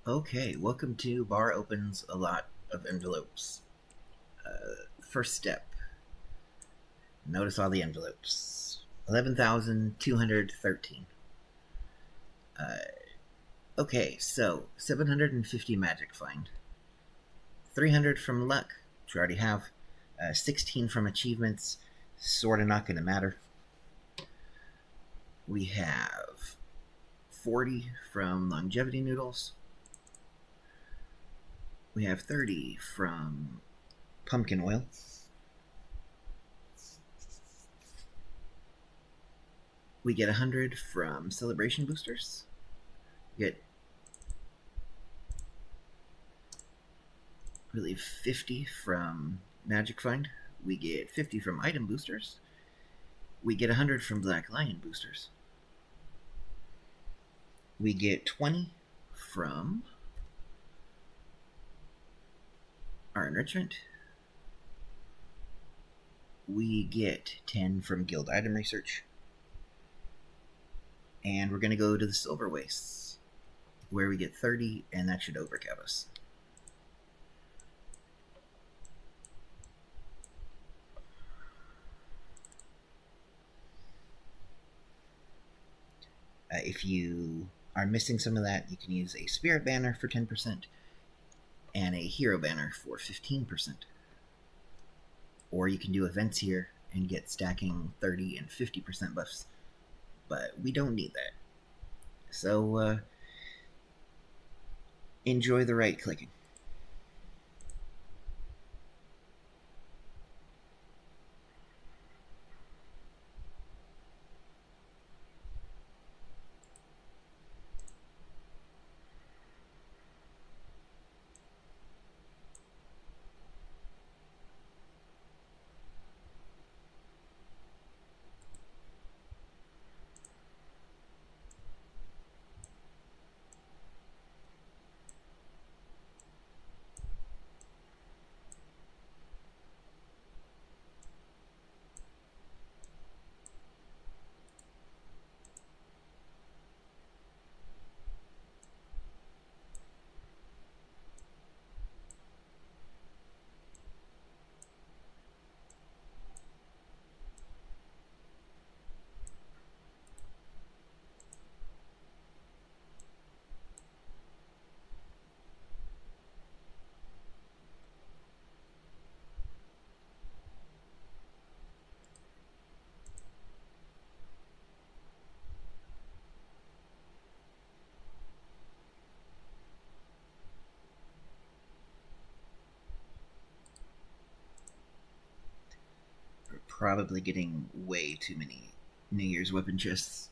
Okay, welcome to Bar Opens a Lot of Envelopes. First step, notice all the envelopes. 11,213. Uh, okay, so 750 magic find. 300 from luck, which we already have. 16 from achievements, sorta not gonna matter. We have 40 from longevity noodles. We have 30 from pumpkin oil. We get 100 from celebration boosters. We get, I believe, 50 from magic find. We get 50 from item boosters. We get 100 from black lion boosters. We get 20 from our enrichment. We get 10 from guild item research. And we're going to go to the silver wastes, where we get 30, and that should overcap us. If you are missing some of that, you can use a spirit banner for 10% and a hero banner for 15%. Or you can do events here and get stacking 30 and 50% buffs. But we don't need that. So enjoy the right clicking. We're probably getting way too many New Year's weapon chests.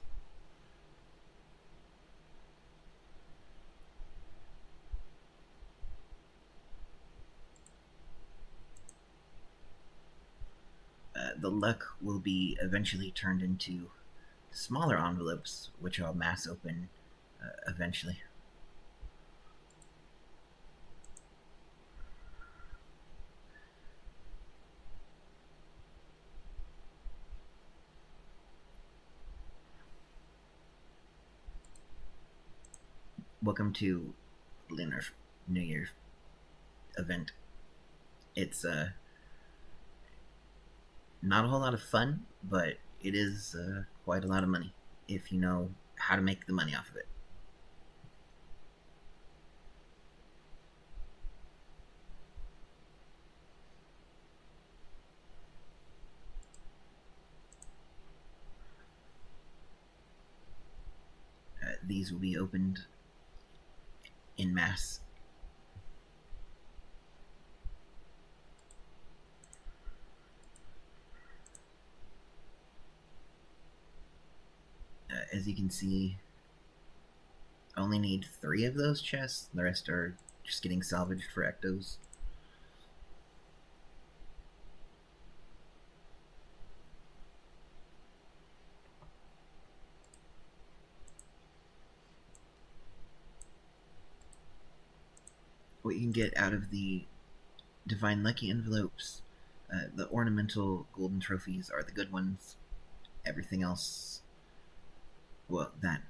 The luck will be eventually turned into smaller envelopes, which I'll mass open eventually. Welcome to Lunar New Year event. It's not a whole lot of fun, but it is quite a lot of money if you know how to make the money off of it. These will be opened in mass. As you can see, I only need 3 of those chests. The rest are just getting salvaged for ectos. What you can get out of the Divine Lucky envelopes, the ornamental golden trophies are the good ones. Everything else, well, that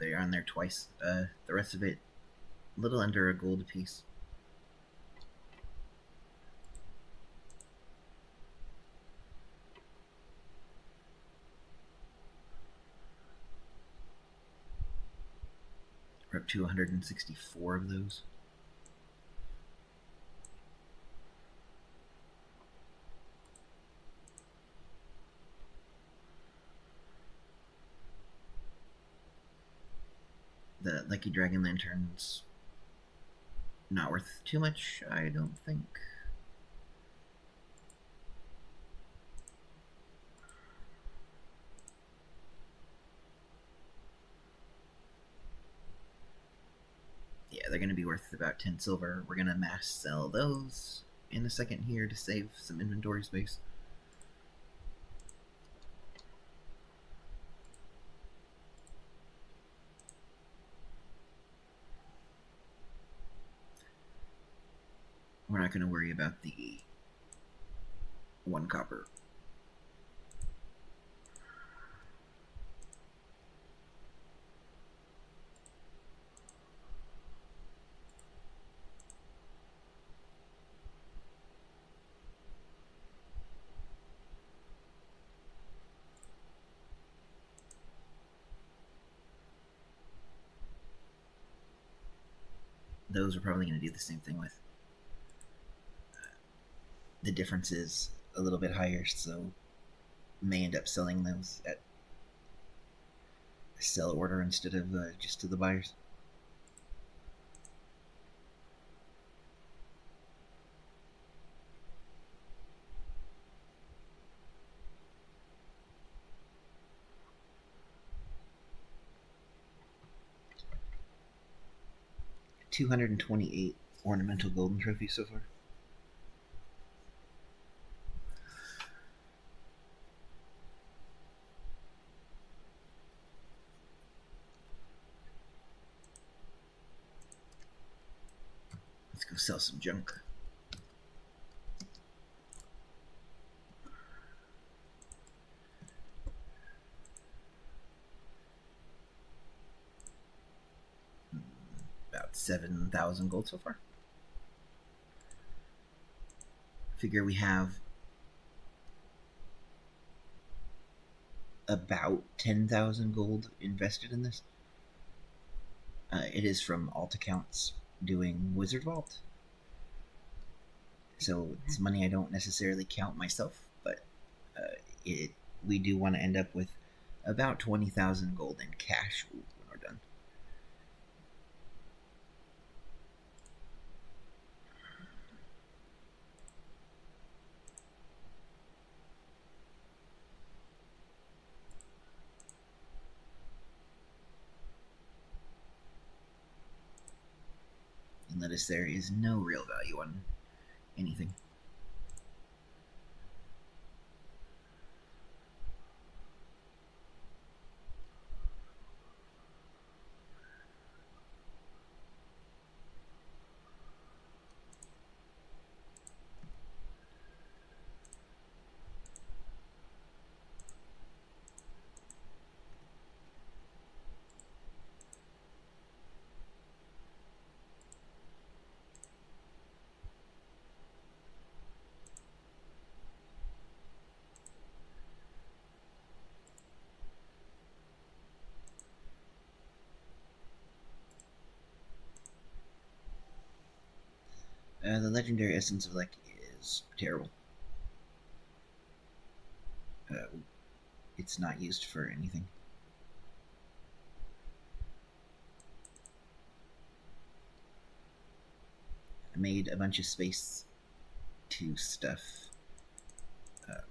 They are on there twice. The rest of it, a little under a gold apiece. We're up to 164 of those. The Lucky Dragon Lantern's not worth too much, I don't think. Yeah, they're going to be worth about 10 silver. We're going to mass sell those in a second here to save some inventory space. We're not going to worry about the 1 copper. Those are probably going to do the same thing with. The difference is a little bit higher, so may end up selling those at a sell order instead of just to the buyers. $228 ornamental golden trophies so far. Let's go sell some junk. About 7,000 gold so far. Figure we have about 10,000 gold invested in this. It is from alt accounts doing Wizard Vault. So it's money I don't necessarily count myself, but we do want to end up with about 20,000 gold in cash when we're done. And notice there is no real value on anything. The legendary essence of luck is terrible. It's not used for anything. I made a bunch of space to stuff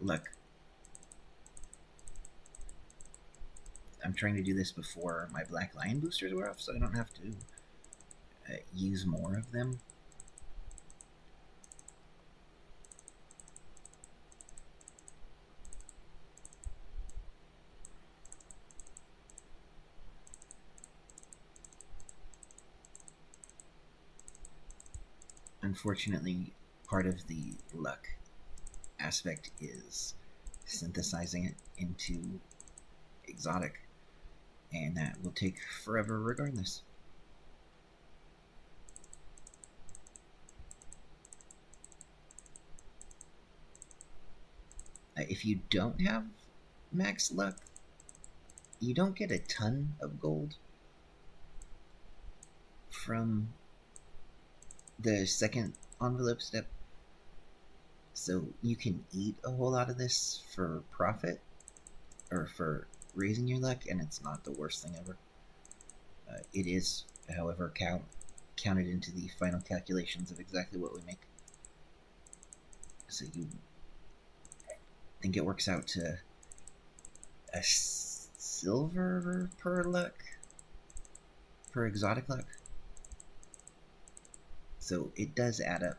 luck. I'm trying to do this before my Black Lion boosters wear off, so I don't have to use more of them. Unfortunately, part of the luck aspect is synthesizing it into exotic. and that will take forever regardless. If you don't have max luck, you don't get a ton of gold from the second envelope step, so you can eat a whole lot of this for profit or for raising your luck, and it's not the worst thing ever. It is, however, counted into the final calculations of exactly what we make. So you think it works out to a silver per luck, per exotic luck. So it does add up.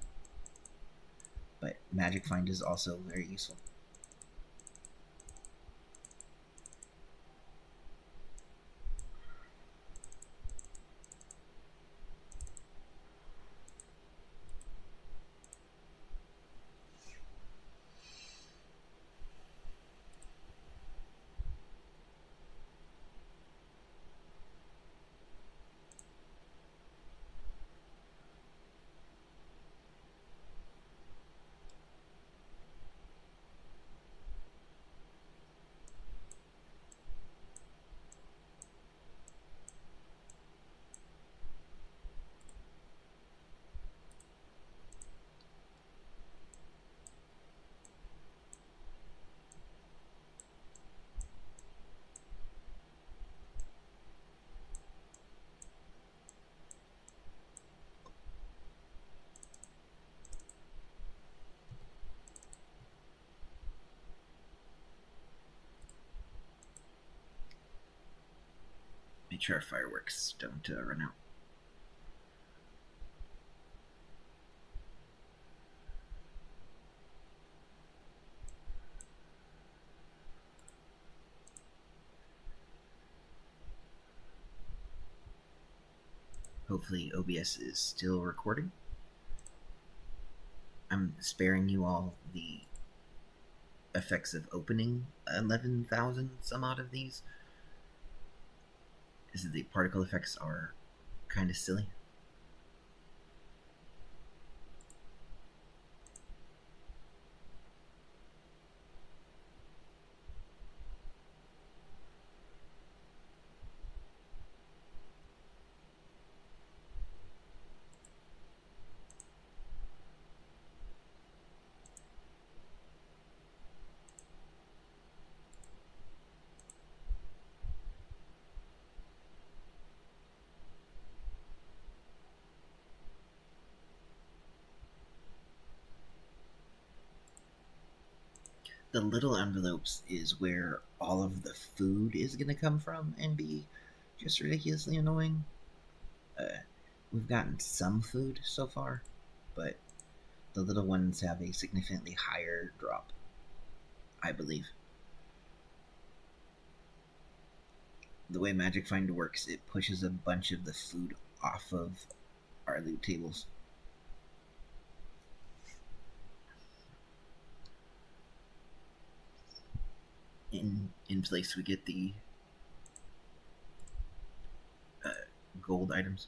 But Magic Find is also very useful. Make sure our fireworks don't run out. Hopefully OBS is still recording. I'm sparing you all the effects of opening 11,000 some odd of these. Is that the particle effects are kind of silly. The little envelopes is where all of the food is going to come from and be just ridiculously annoying. We've gotten some food so far, but the little ones have a significantly higher drop, I believe. The way Magic Finder works, it pushes a bunch of the food off of our loot tables. In place, we get the gold items.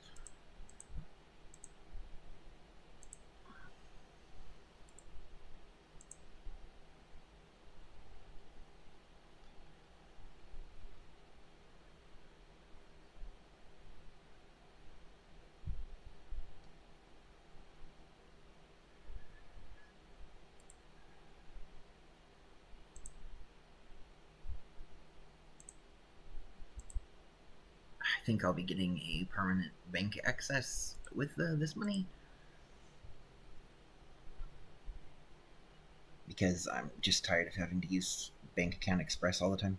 I think I'll be getting a permanent bank access with this money, because I'm just tired of having to use Bank Account Express all the time.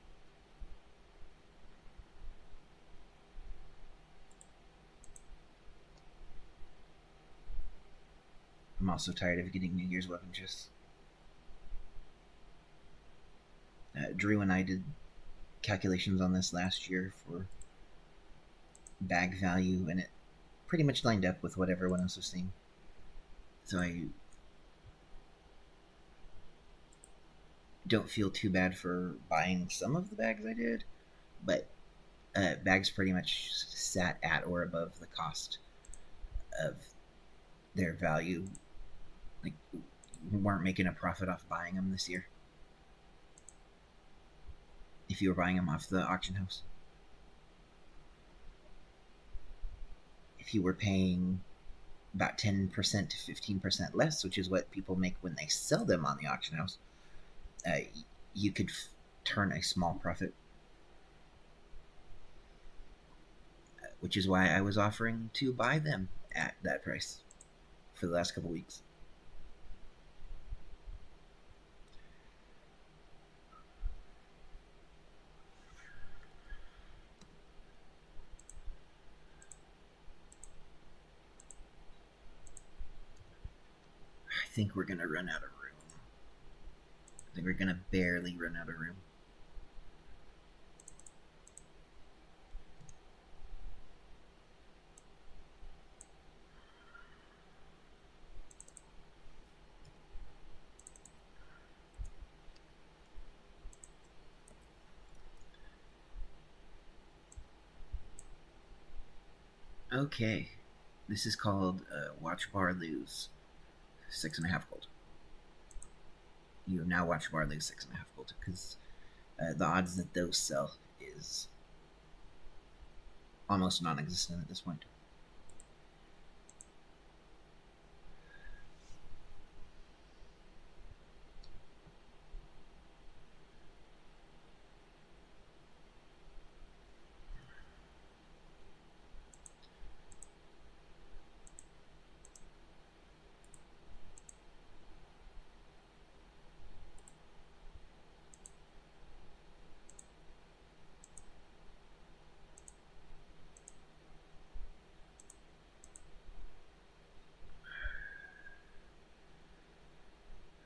I'm also tired of getting New Year's weapon chests. Drew and I did calculations on this last year for bag value, and it pretty much lined up with what everyone else was seeing. So I don't feel too bad for buying some of the bags I did, but bags pretty much sat at or above the cost of their value. Like, we weren't making a profit off buying them this year. If you were buying them off the auction house, if you were paying about 10% to 15% less, which is what people make when they sell them on the auction house, uh, you could turn a small profit. Which is why I was offering to buy them at that price for the last couple weeks. I think we're gonna run out of room. I think we're gonna barely run out of room. Okay, this is called Watch Bar Lose 6.5 gold. You have now Watch Bar Lose 6.5 gold because the odds that those sell is almost non-existent at this point.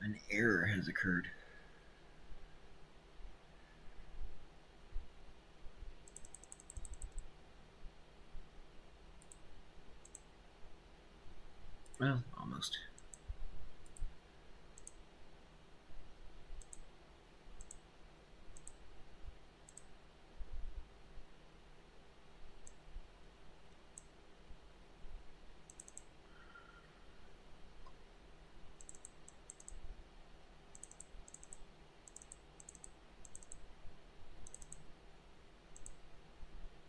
An error has occurred. Well, almost.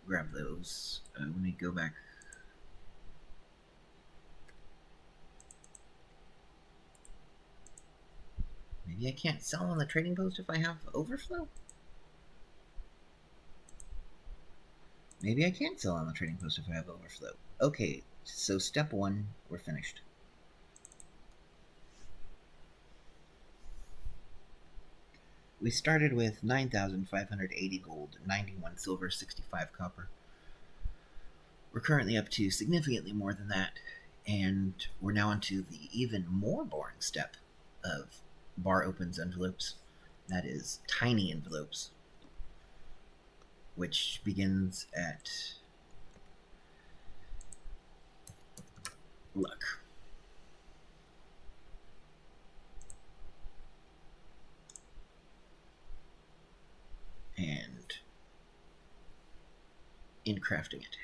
Grab those. Let me go back. Maybe I can't sell on the trading post if I have overflow? Maybe I can't sell on the trading post if I have overflow. Okay, so step one, we're finished. We started with 9,580 gold, 91 silver, 65 copper. We're currently up to significantly more than that, and we're now onto the even more boring step of bar opens envelopes. That is tiny envelopes, which begins at luck. And in crafting it.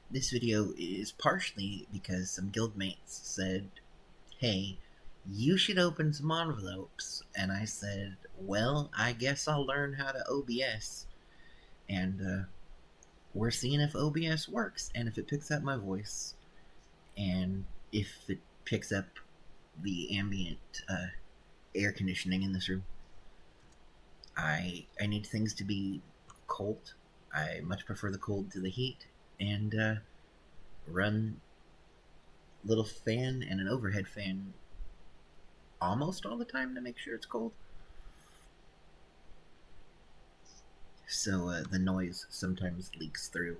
This video is partially because some guildmates said, hey, you should open some envelopes. And I said, well, I guess I'll learn how to OBS. And we're seeing if OBS works and if it picks up my voice and if it picks up the ambient air conditioning in this room. I need things to be cold. I much prefer the cold to the heat, and run little fan and an overhead fan almost all the time to make sure it's cold. So the noise sometimes leaks through.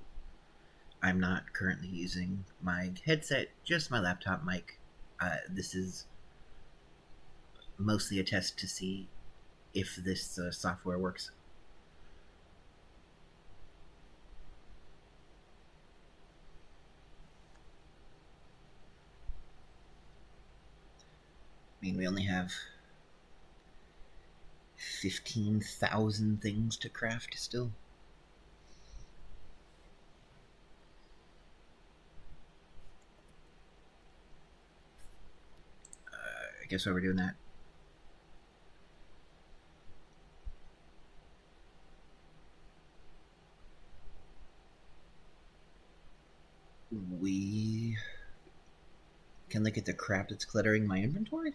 I'm not currently using my headset, just my laptop mic. This is mostly a test to see if this software works. I mean, we only have 15,000 things to craft still. I guess while we're doing that, we can look at the crap that's cluttering my inventory.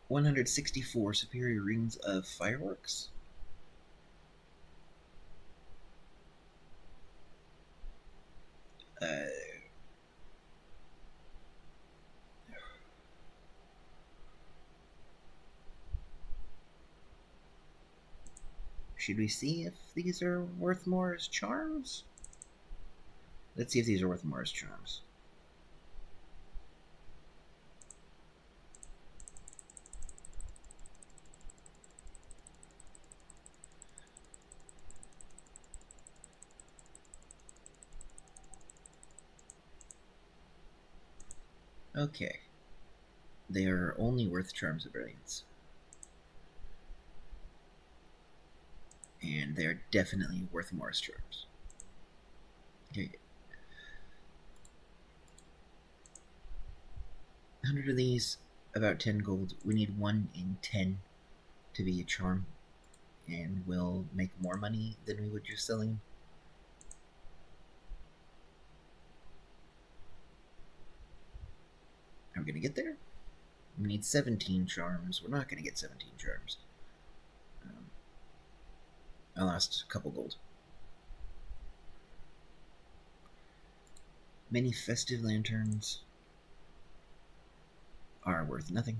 164 superior rings of fireworks. Uh, should we see if these are worth more as charms? Let's see if these are worth more as charms. Okay. They are only worth charms of brilliance. And they are definitely worth more as charms. Okay. 100 of these, about 10 gold. We need 1 in 10 to be a charm. And we'll make more money than we would just selling. Are we going to get there? We need 17 charms. We're not going to get 17 charms. I lost a couple gold. Many festive lanterns are worth nothing.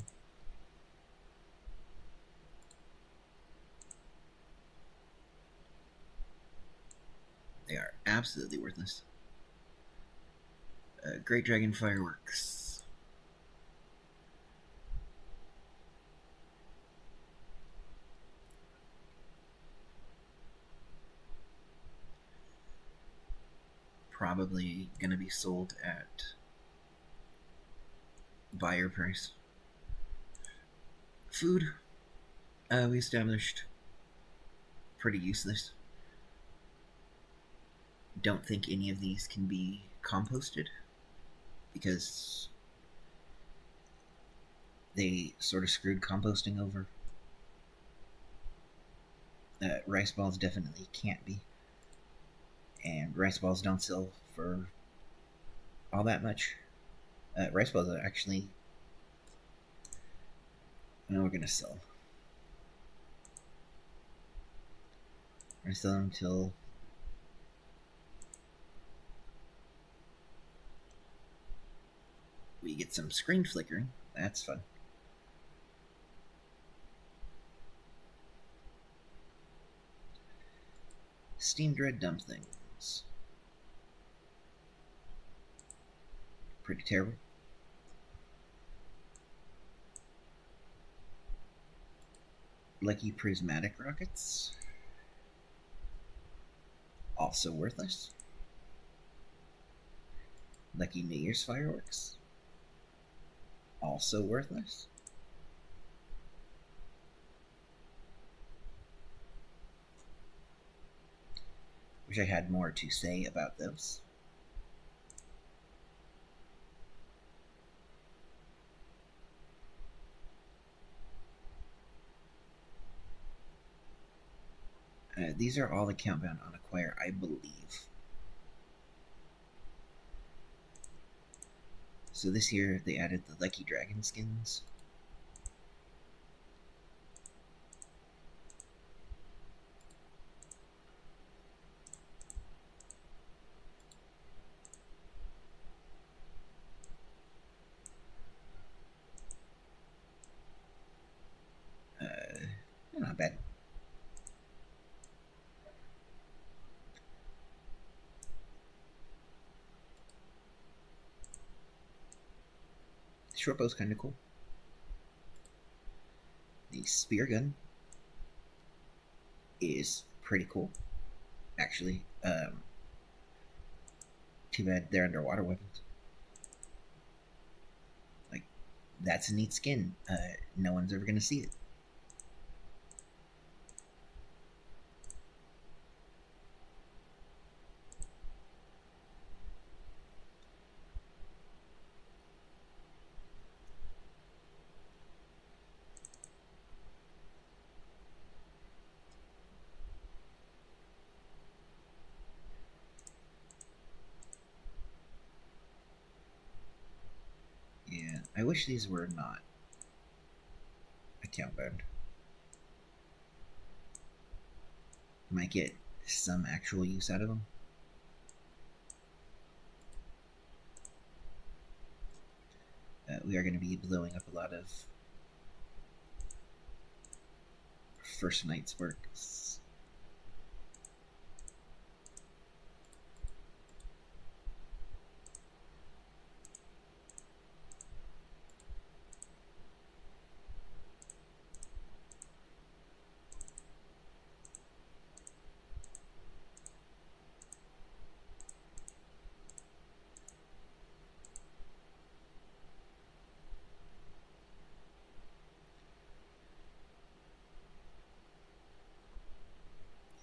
They are absolutely worthless. Great Dragon Fireworks. Probably going to be sold at buyer price. Food, we established, pretty useless. Don't think any of these can be composted because they sort of screwed composting over. Rice balls definitely can't be. And rice balls don't sell for all that much. Rice balls are actually... No, we're going to sell. We're going to sell them until... we get some screen flickering. That's fun. Steamed red dumplings. Pretty terrible. Lucky prismatic rockets. Also worthless. Lucky New Year's fireworks. Also worthless. Wish I had more to say about those. These are all account bound on acquire, I believe. So this year they added the Lucky Dragon skins. Not bad. short bow's kind of cool. The spear gun is pretty cool, actually. Too bad they're underwater weapons. Like, that's a neat skin. No one's ever gonna see it. Yeah, I wish these were not account bound. Might get some actual use out of them. We are going to be blowing up a lot of first night's works.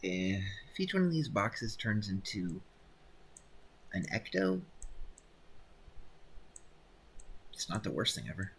If each one of these boxes turns into an ecto, it's not the worst thing ever.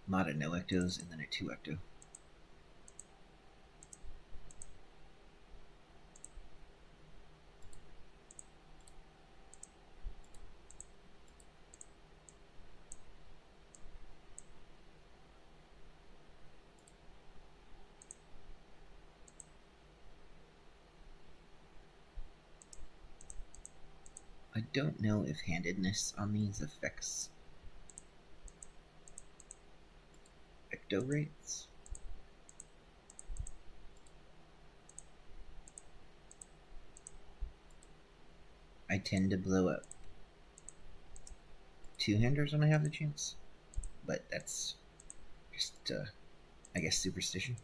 A lot of no ectos and then a 2 ecto. I don't know if handedness on these affects ecto rates. I tend to blow up two-handers when I have the chance, but that's just, I guess, superstition.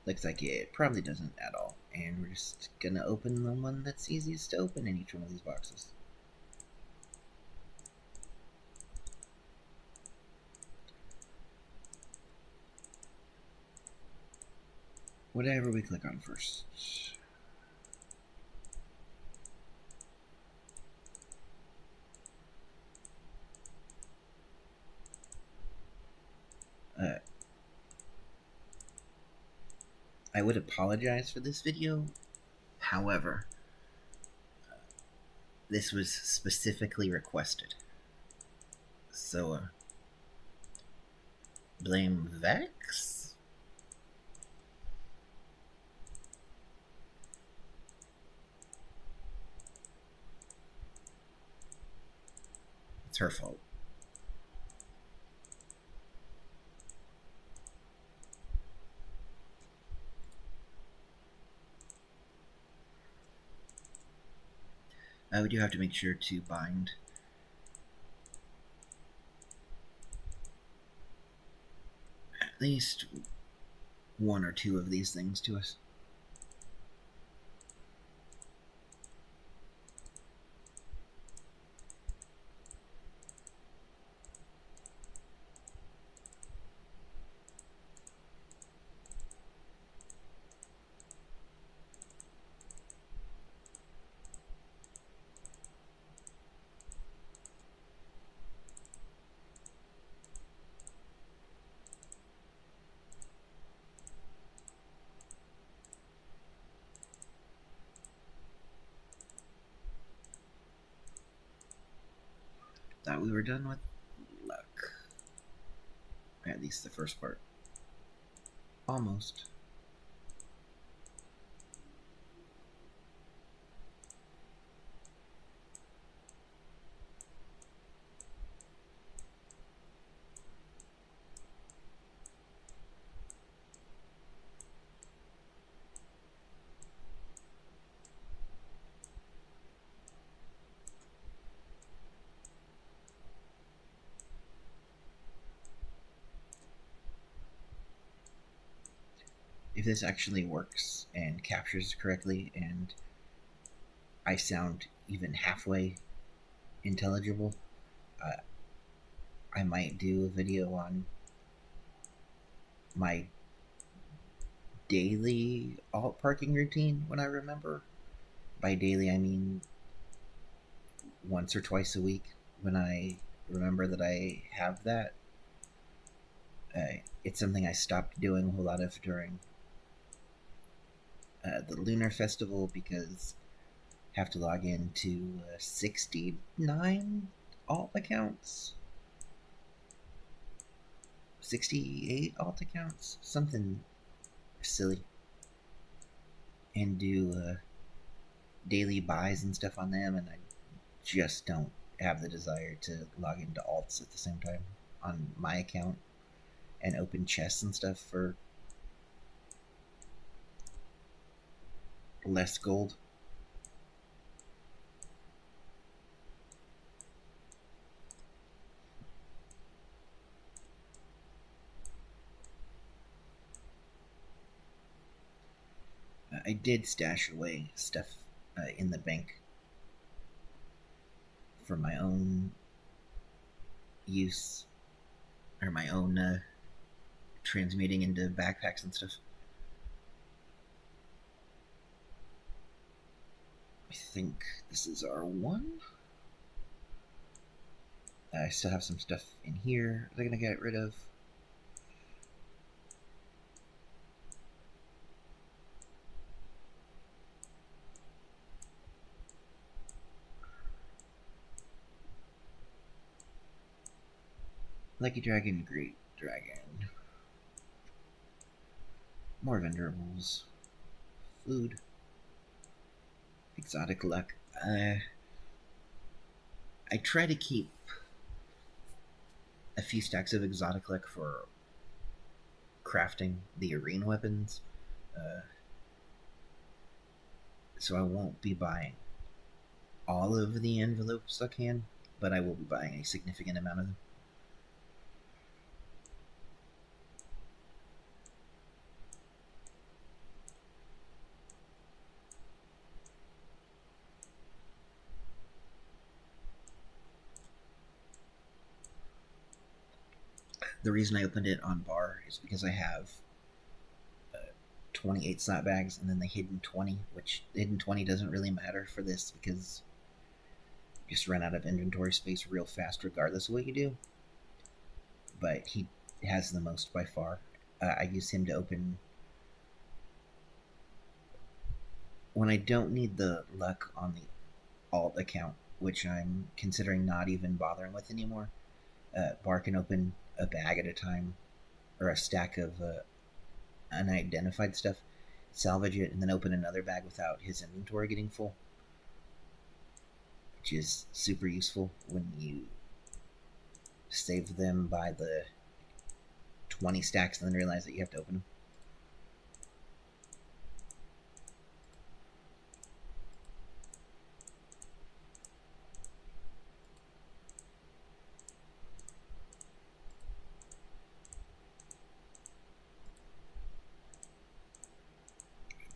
Looks like it probably doesn't at all, and we're just gonna open the one that's easiest to open in each one of these boxes. Whatever we click on first. I would apologize for this video. However, this was specifically requested. So, blame Vex? It's her fault. We do have to make sure to bind at least one or two of these things to us. Thought we were done with luck. At least the first part. Almost. If this actually works and captures correctly and I sound even halfway intelligible, uh, I might do a video on my daily alt parking routine when I remember. By daily, I mean once or twice a week when I remember that I have that. It's something I stopped doing a whole lot of during the Lunar Festival because I have to log into 69 alt accounts. 68 alt accounts, something silly, and do daily buys and stuff on them, and I just don't have the desire to log into alts at the same time on my account and open chests and stuff for less gold. I did stash away stuff in the bank for my own use or my own transmuting into backpacks and stuff. I think this is our one. I still have some stuff in here that I'm gonna get rid of. Lucky Dragon, Great Dragon. More vendorables. Food. Exotic luck. I try to keep a few stacks of exotic luck for crafting the arena weapons. Uh, so I won't be buying all of the envelopes I can, but I will be buying a significant amount of them. The reason I opened it on bar is because I have 28 slot bags and then the hidden 20, which the hidden 20 doesn't really matter for this because you just run out of inventory space real fast regardless of what you do. But he has the most by far. I use him to open when I don't need the luck on the alt account, which I'm considering not even bothering with anymore. Bar can open a bag at a time or a stack of unidentified stuff, salvage it, and then open another bag without his inventory getting full, which is super useful when you save them by the 20 stacks and then realize that you have to open them.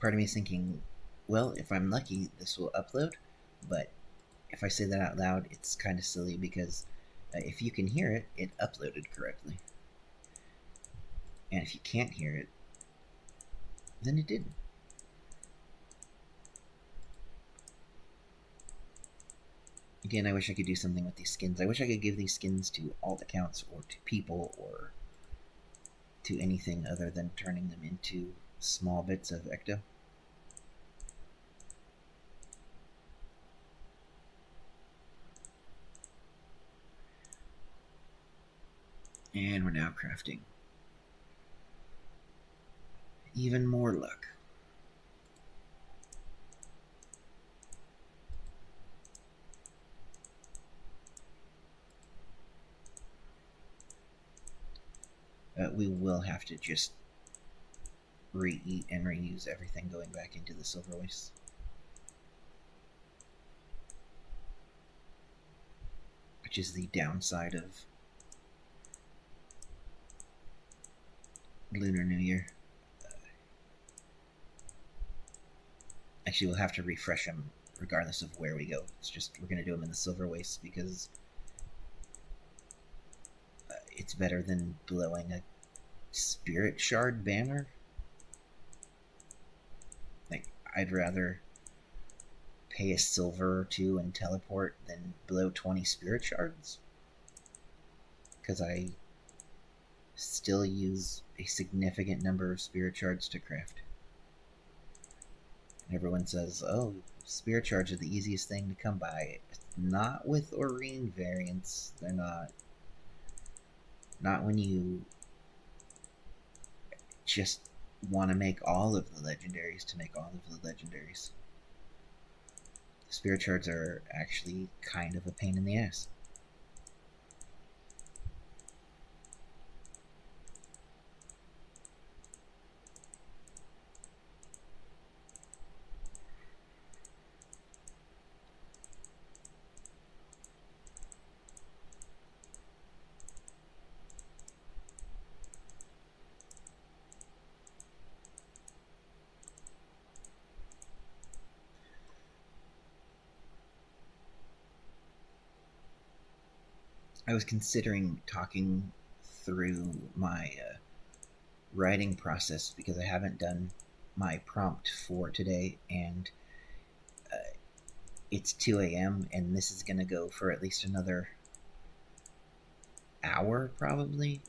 part of me is thinking, well, if I'm lucky, this will upload. But if I say that out loud, it's kind of silly because if you can hear it, it uploaded correctly. And if you can't hear it, then it didn't. Again, I wish I could do something with these skins. I wish I could give these skins to alt accounts or to people or to anything other than turning them into small bits of Ecto. And we're now crafting. Even more luck. We will have to just re-eat and reuse everything going back into the silver waste. Which is the downside of Lunar New Year. Actually, we'll have to refresh them regardless of where we go. It's just we're going to do them in the silver waste because it's better than blowing a spirit shard banner. Like, I'd rather pay a silver or two and teleport than blow 20 spirit shards. Because I still use a significant number of spirit shards to craft. And everyone says, oh, spirit shards are the easiest thing to come by. Not with Oreen variants. They're not. Not when you just want to make all of the legendaries to make all of the legendaries. Spirit shards are actually kind of a pain in the ass. I was considering talking through my writing process because I haven't done my prompt for today, and it's 2 a.m. and this is going to go for at least another hour, probably.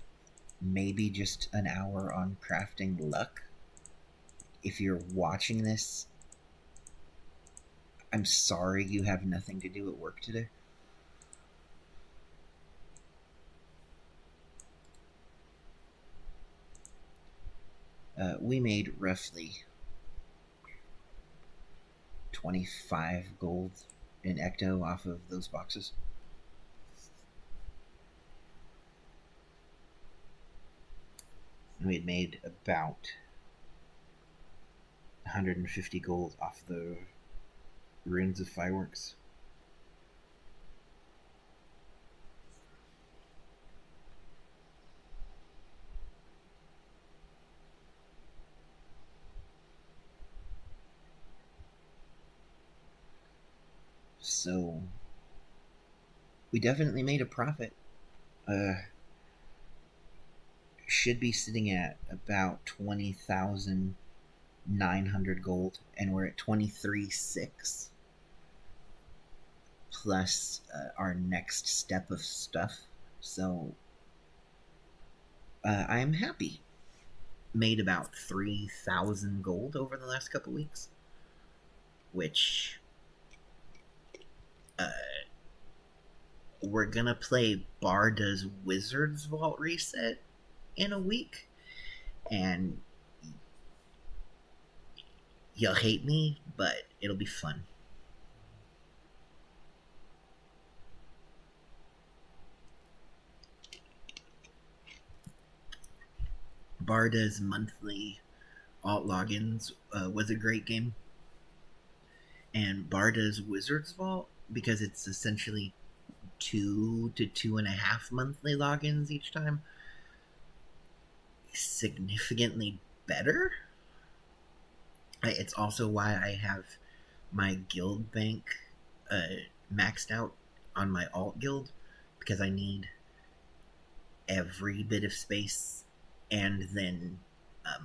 Maybe just an hour on crafting luck. If you're watching this, I'm sorry you have nothing to do at work today. We made roughly 25 gold in Ecto off of those boxes. We had made about 150 gold off the runes of fireworks. So we definitely made a profit. Should be sitting at about 20,900 gold, and we're at 23.6 plus our next step of stuff. So I'm happy. Made about 3,000 gold over the last couple weeks, which we're gonna play Barda's Wizard's Vault reset in a week, and you'll hate me, but it'll be fun. Barda's monthly alt logins was a great game, and Barda's Wizard's Vault, because it's essentially 2 to 2.5 monthly logins each time, significantly better. It's also why I have my guild bank maxed out on my alt guild, because I need every bit of space and then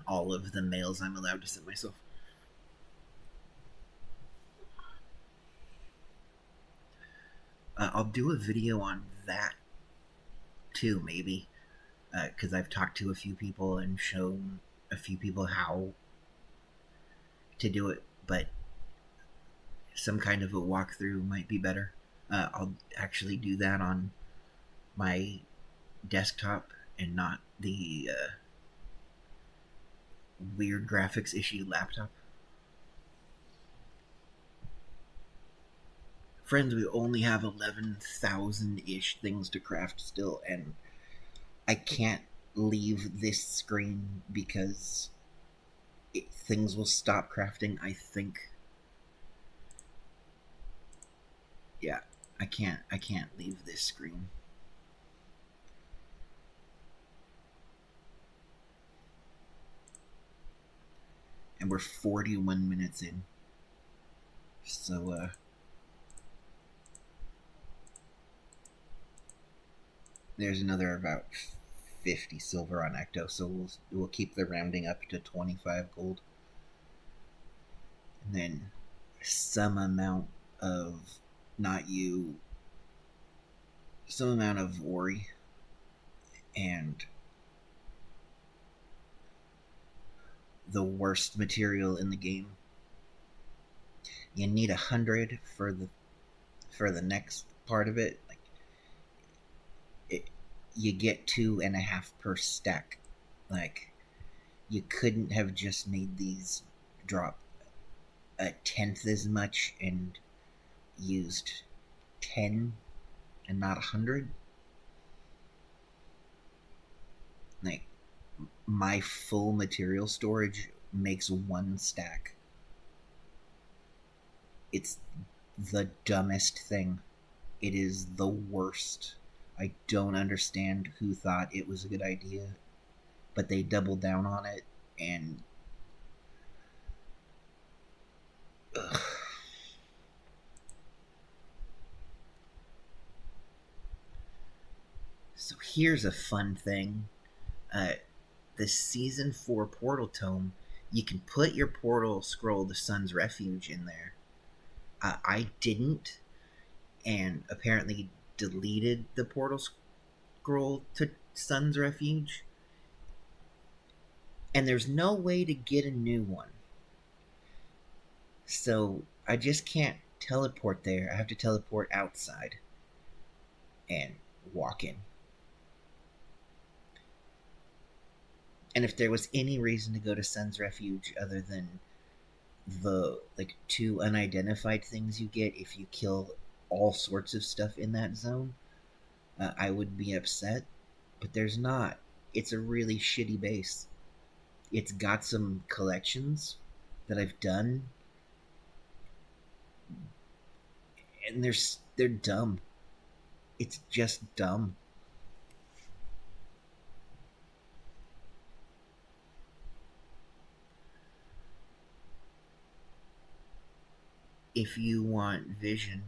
all of the mails I'm allowed to send myself. I'll do a video on that too, maybe, because I've talked to a few people and shown a few people how to do it, but some kind of a walkthrough might be better. I'll actually do that on my desktop and not the weird graphics issue laptop. Friends, we only have 11,000 ish things to craft still, and I can't leave this screen because things will stop crafting, I think. Yeah, I can't leave this screen. And we're 41 minutes in. So there's another about 50 silver on Ecto, so we'll keep the rounding up to 25 gold. And then some amount of, not you, some amount of Ori, and the worst material in the game. You need 100 for the next part of it. Like it, you get 2.5 per stack. Like, you couldn't have just made these drop a tenth as much and used 10 and not 100. Like, my full material storage makes 1 stack. It's the dumbest thing. It is the worst. I don't understand who thought it was a good idea, but they doubled down on it, and ugh. So here's a fun thing. Uh, the Season 4 Portal Tome, you can put your portal scroll to Sun's Refuge in there. I didn't, and apparently deleted the portal scroll to Sun's Refuge, and there's no way to get a new one. So I just can't teleport there. I have to teleport outside and walk in. And if there was any reason to go to Sun's Refuge other than the like 2 unidentified things you get if you kill all sorts of stuff in that zone, I would be upset. But there's not. It's a really shitty base. It's got some collections that I've done, and they're dumb. It's just dumb. If you want vision,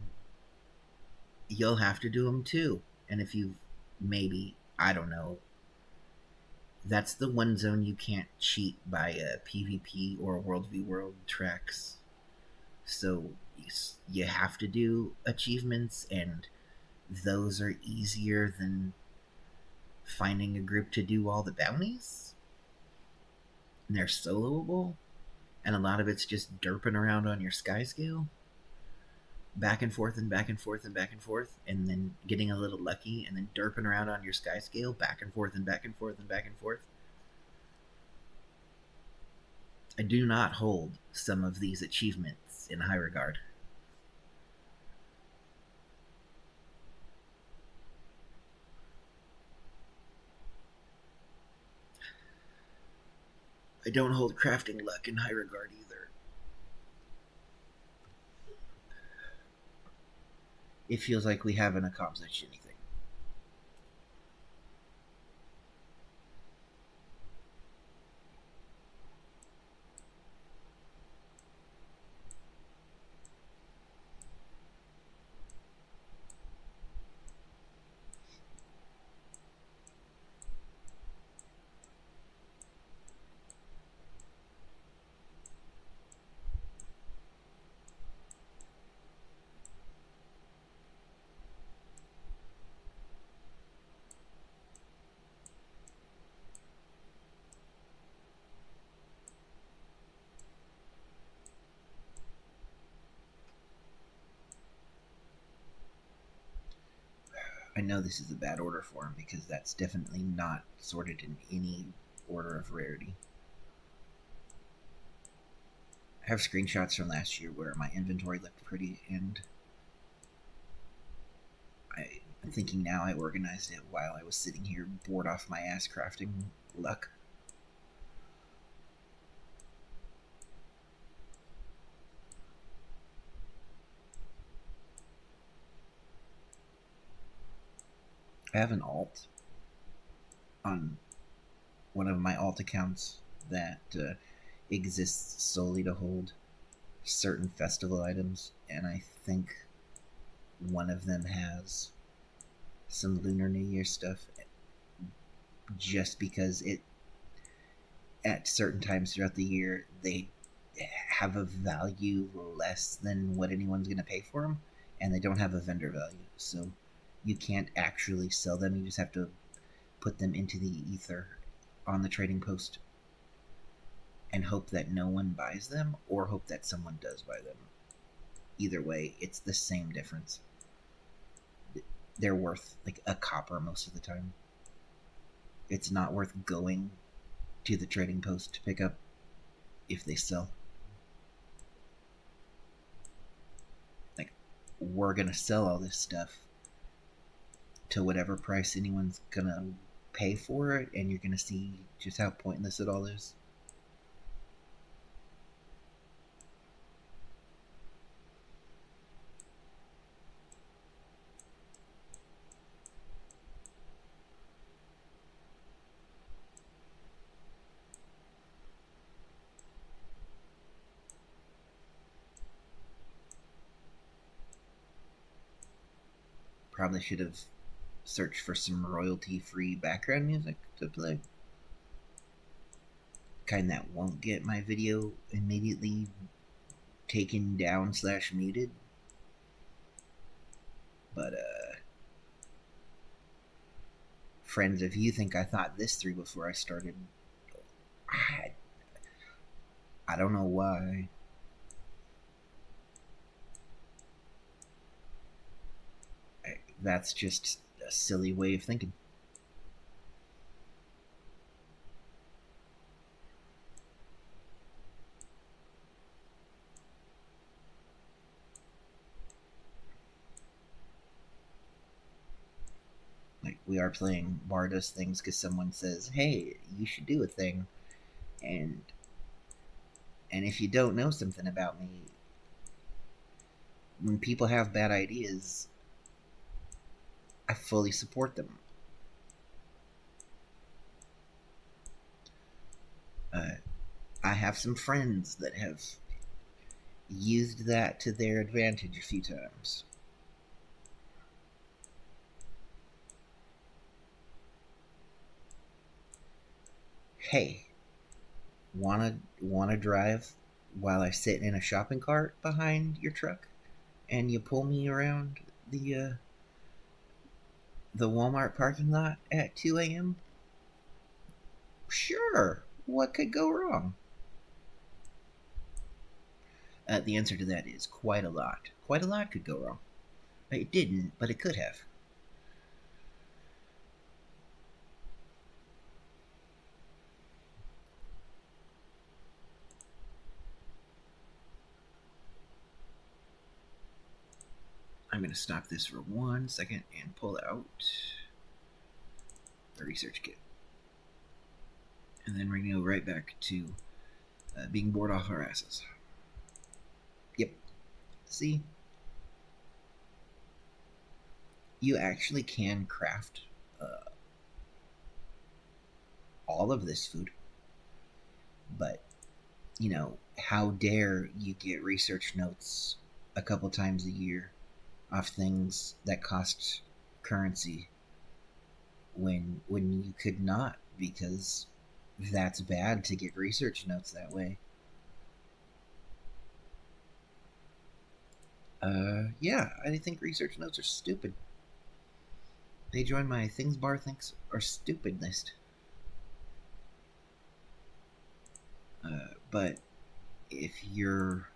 you'll have to do them too. And if you maybe, I don't know, that's the one zone you can't cheat by a PvP or World v World tracks. So you have to do achievements, and those are easier than finding a group to do all the bounties. And they're soloable, and a lot of it's just derping around on your sky scale, back and forth and back and forth and back and forth, and then getting a little lucky, and then derping around on your sky scale, back and forth and back and forth and back and forth. I do not hold some of these achievements in high regard. I don't hold crafting luck in high regard either. It feels like we haven't accomplished anything. I know this is a bad order for him because that's definitely not sorted in any order of rarity. I have screenshots from last year where my inventory looked pretty, and I'm thinking now I organized it while I was sitting here bored off my ass crafting luck. I have an alt on one of my alt accounts that exists solely to hold certain festival items, and I think one of them has some Lunar New Year stuff just because it at certain times throughout the year they have a value less than what anyone's going to pay for them, and they don't have a vendor value, so you can't actually sell them. You just have to put them into the ether on the trading post and hope that no one buys them, or hope that someone does buy them. Either way, it's the same difference. They're worth like a copper most of the time. It's not worth going to the trading post to pick up if they sell. Like, we're gonna sell all this stuff to whatever price anyone's gonna pay for it, and you're gonna see just how pointless it all is. Probably should have searched for some royalty free background music to play. Kind that won't get my video immediately taken down slash muted. But friends, if you think I thought this through before I started, I, I don't know why. That's just a silly way of thinking. Like, we are playing Bardos things because someone says, "Hey, you should do a thing," and if you don't know something about me, when people have bad ideas, I fully support them. Uh, I have some friends that have used that to their advantage a few times. Hey, wanna drive while I sit in a shopping cart behind your truck, and you pull me around the Walmart parking lot at 2 a.m.? Sure. What could go wrong? The answer to that is quite a lot. Quite a lot could go wrong. It didn't, but it could have. I'm going to stop this for 1 second and pull out the research kit. And then we're going to go right back to being bored off our asses. Yep. See? You actually can craft all of this food. But, how dare you get research notes a couple times a year off things that cost currency when you could not, because that's bad to get research notes that way. Yeah, I think research notes are stupid. They join my things bar thinks are stupid list. But if you're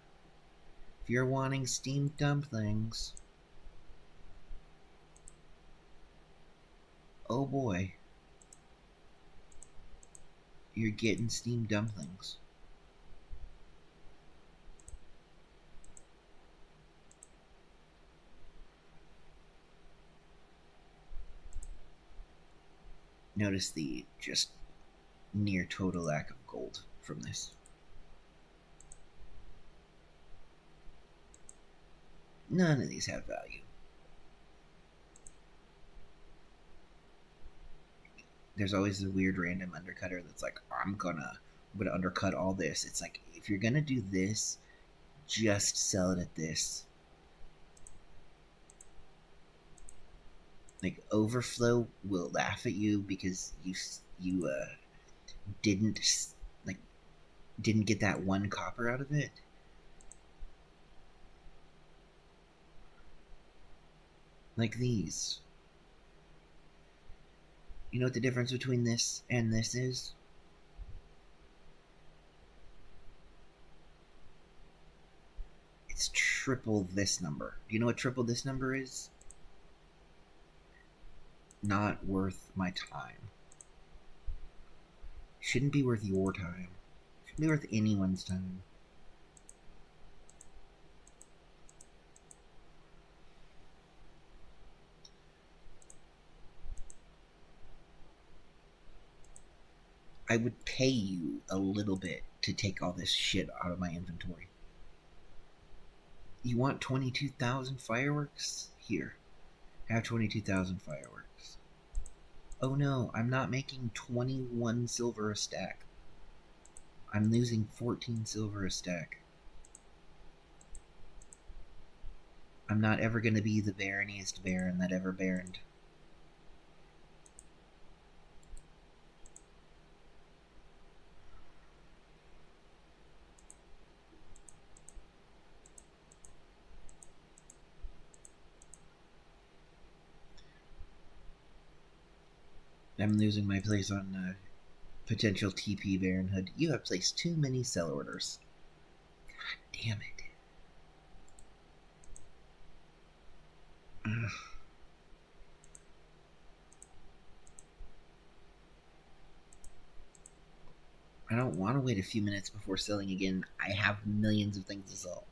wanting steamed dumplings, Oh boy, you're getting steamed dumplings. Notice the just near total lack of gold from this. None of these have value. There's always a weird random undercutter that's like, I'm gonna undercut all this. It's like, if you're gonna do this, just sell it at this. Like, overflow will laugh at you because you didn't like didn't get that one copper out of it. Like these. You know what the difference between this and this is? It's triple this number. Do you know what triple this number is? Not worth my time. Shouldn't be worth your time. Shouldn't be worth anyone's time. I would pay you a little bit to take all this shit out of my inventory. You want 22,000 fireworks? Here. Have 22,000 fireworks. Oh no, I'm not making 21 silver a stack. I'm losing 14 silver a stack. I'm not ever gonna be the baroniest baron that ever baroned. I'm losing my place on potential TP baronhood. You have placed too many sell orders. God damn it. Ugh. I don't want to wait a few minutes before selling again. I have millions of things to sell.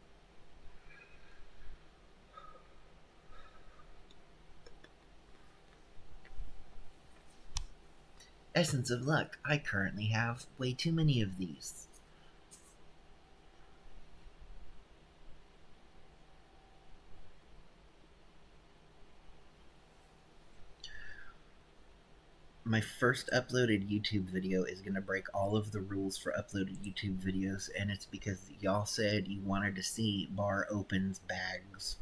Essence of Luck. I currently have way too many of these. My first uploaded YouTube video is going to break all of the rules for uploaded YouTube videos, and it's because y'all said you wanted to see bar opens bags.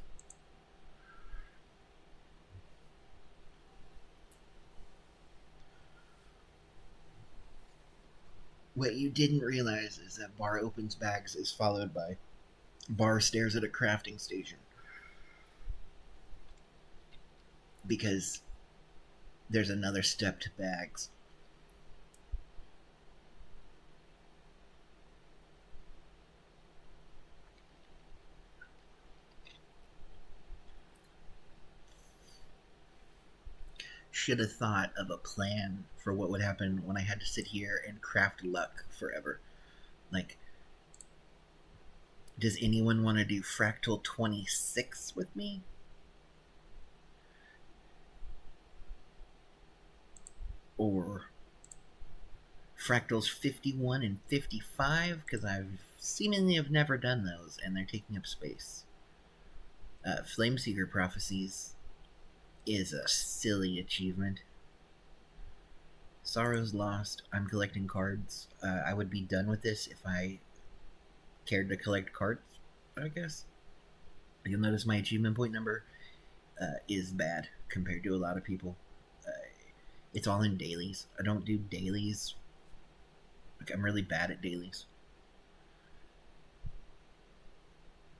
What you didn't realize is that bar opens bags is followed by bar stares at a crafting station. Because there's another step to bags. Should have thought of a plan for what would happen when I had to sit here and craft luck forever. Like, does anyone want to do Fractal 26 with me? Or Fractals 51 and 55? Because I've seemingly have never done those, and they're taking up space. Flameseeker Prophecies is a silly achievement. Sorrow's Lost. I'm collecting cards. I would be done with this if I cared to collect cards, I guess. You'll notice my achievement point number is bad compared to a lot of people. It's all in dailies. I don't do dailies. Like, I'm really bad at dailies.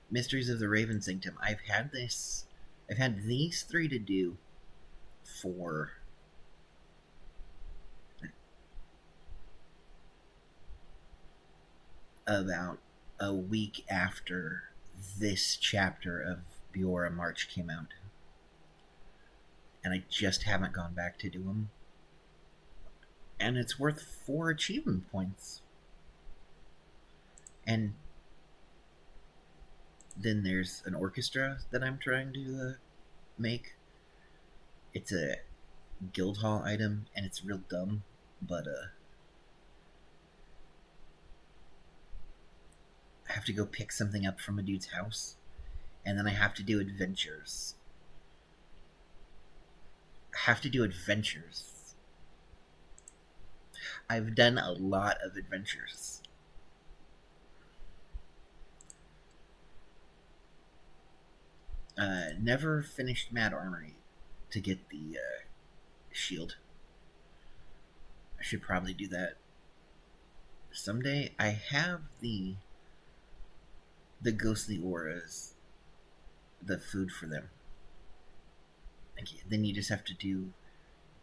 Mysteries of the Raven Sanctum. I've had these three to do for about a week after this chapter of Biora March came out. and I just haven't gone back to do them. And it's worth 4 achievement points. And then there's an orchestra that I'm trying to make. It's a guild hall item, and it's real dumb, but I have to go pick something up from a dude's house, and then I have to do adventures. I've done a lot of adventures. Never finished Mad Armory to get the shield. I should probably do that someday. I have the ghostly auras, the food for them. Okay, then you just have to do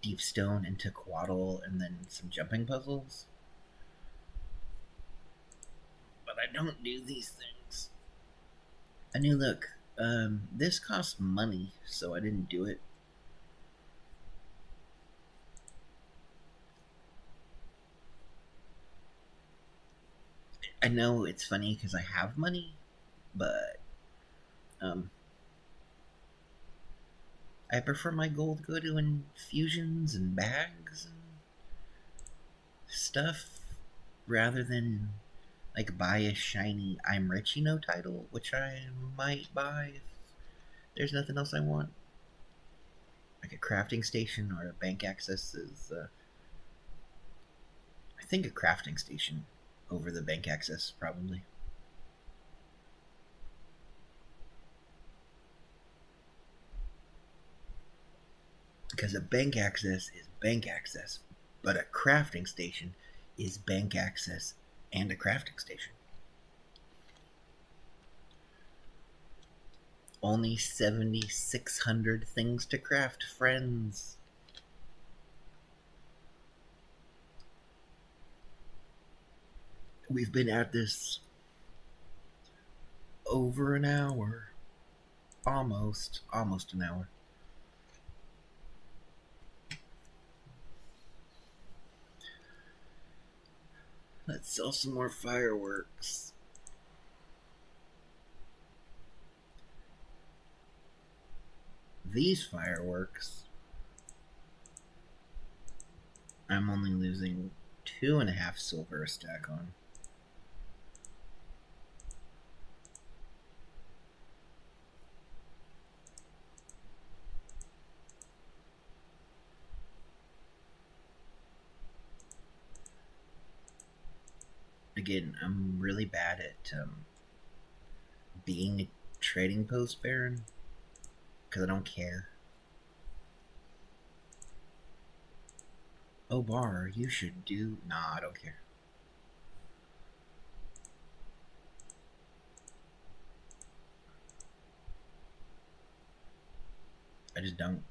Deep Stone into Quaddle and then some jumping puzzles. But I don't do these things. A new look. This costs money, so I didn't do it. I know it's funny because I have money, but I prefer my gold go to infusions and bags and stuff rather than like buy a shiny I'm rich title, which I might buy if there's nothing else I want. Like a crafting station or a bank access is I think a crafting station over the bank access probably. Because a bank access is bank access, but a crafting station is bank access and a crafting station. Only 7,600 things to craft, friends. We've been at this over an hour. Almost an hour. Let's sell some more fireworks. These fireworks, I'm only losing 2.5 silver a stack on. Again, I'm really bad at being a trading post baron because I don't care. Oh, Bar, you should do. Nah, I don't care. I just don't.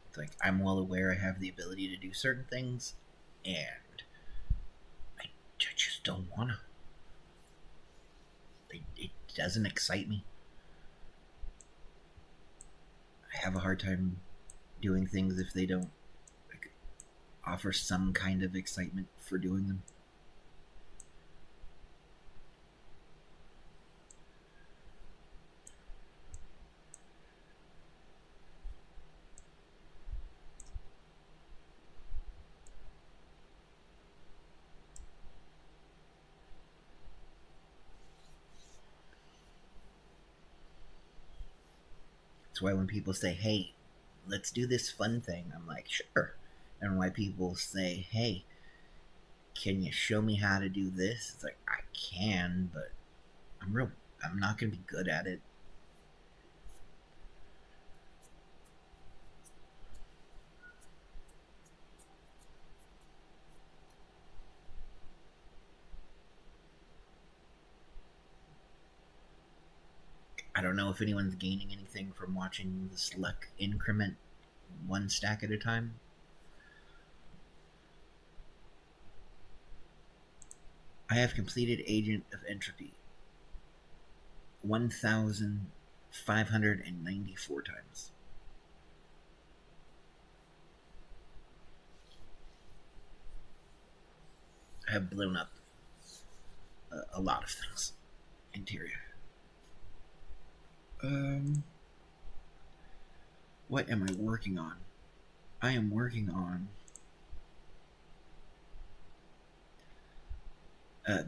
It's like I'm well aware I have the ability to do certain things, and I just don't wanna. It doesn't excite me. I have a hard time doing things if they don't like offer some kind of excitement for doing them. That's why when people say, "Hey, let's do this fun thing," I'm like, "Sure." And why people say, "Hey, can you show me how to do this?" It's like I can, but I'm not gonna be good at it. I don't know if anyone's gaining anything from watching this luck increment one stack at a time. I have completed Agent of Entropy. 1,594 times. I have blown up a lot of things. Interior. What am I working on? I am working on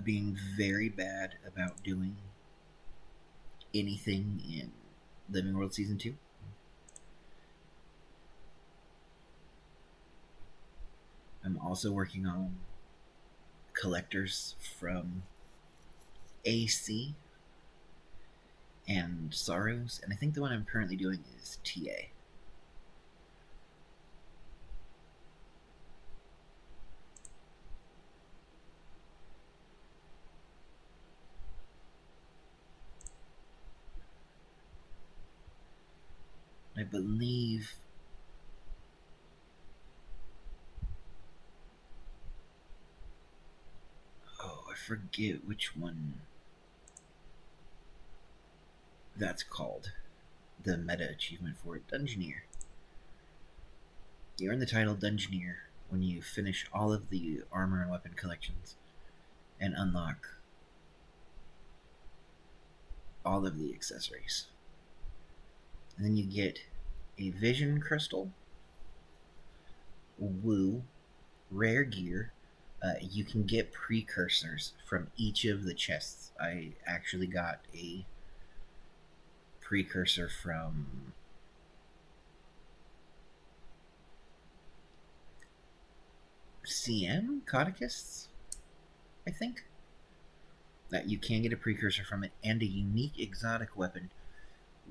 being very bad about doing anything in Living World Season 2. I'm also working on collectors from AC and Sorrows, and I think the one I'm currently doing is TA. I believe I forget which one that's called. The meta achievement for it, Dungeoneer. You earn the title Dungeoneer when you finish all of the armor and weapon collections and unlock all of the accessories. And then you get a vision crystal, woo, rare gear. You can get precursors from each of the chests. I actually got a precursor from CM Codicus, I think. That you can get a precursor from it, and a unique exotic weapon,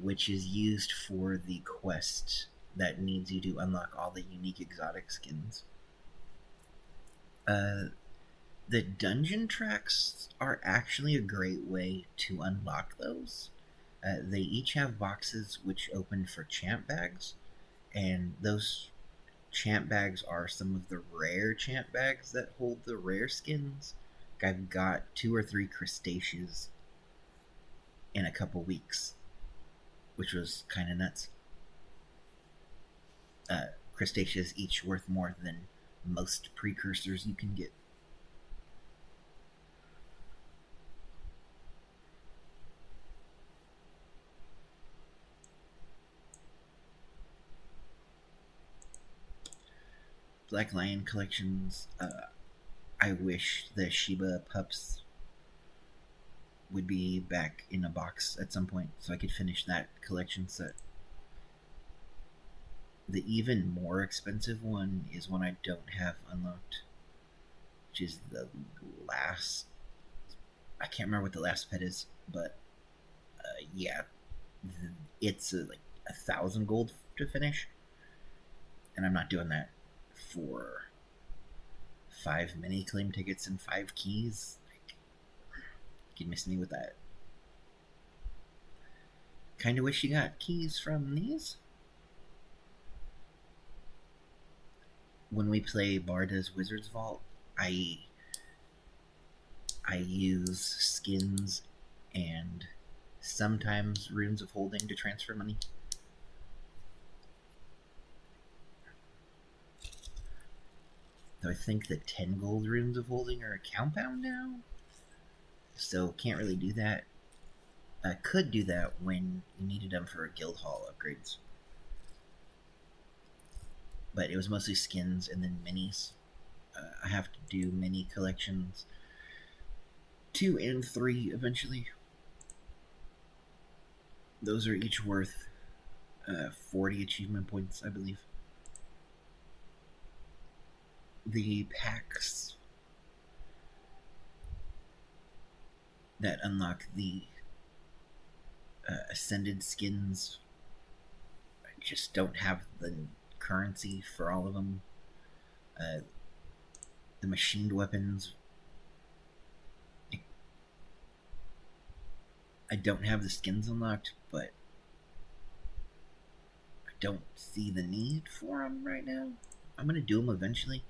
which is used for the quest that needs you to unlock all the unique exotic skins. The dungeon tracks are actually a great way to unlock those. They each have boxes which open for champ bags, and those champ bags are some of the rare champ bags that hold the rare skins. I've got 2 or 3 crustaceans in a couple weeks, which was kind of nuts. Crustaceans each worth more than most precursors you can get. Black Lion collections. I wish the Shiba pups would be back in a box at some point so I could finish that collection set. The even more expensive one is one I don't have unlocked, which is the last. I can't remember what the last pet is, but yeah, it's like 1,000 gold to finish, and I'm not doing that for 5 mini claim tickets and 5 keys. You miss me with that. Kind of wish you got keys from these. When we play Barda's Wizard's Vault, I use skins and sometimes runes of holding to transfer money. Though I think the 10 gold runes of holding are a compound now, so can't really do that. I could do that when you needed them for guild hall upgrades, but it was mostly skins and then minis. I have to do mini collections 2 and 3 eventually. Those are each worth 40 achievement points, I believe. The packs that unlock the ascended skins just don't have the currency for all of them. The machined weapons, I don't have the skins unlocked, but I don't see the need for them right now. I'm gonna do them eventually.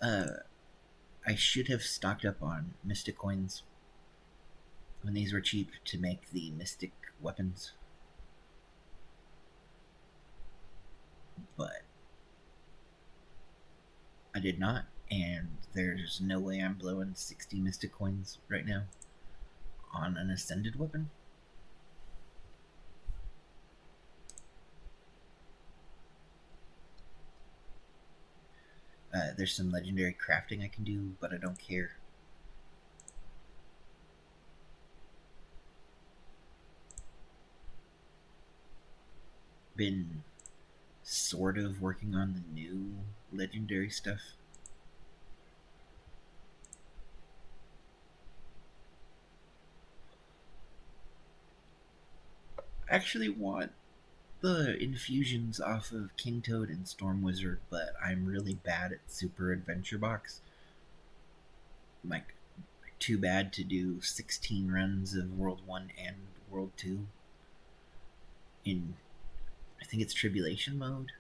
I should have stocked up on Mystic coins when these were cheap to make the mystic weapons. But I did not, and there's no way I'm blowing 60 mystic coins right now on an ascended weapon. There's some legendary crafting I can do, but I don't care. Been sort of working on the new legendary stuff. I actually want the infusions off of King Toad and Storm Wizard, but I'm really bad at Super Adventure Box. Like, too bad to do 16 runs of World 1 and World 2 in, I think it's Tribulation mode.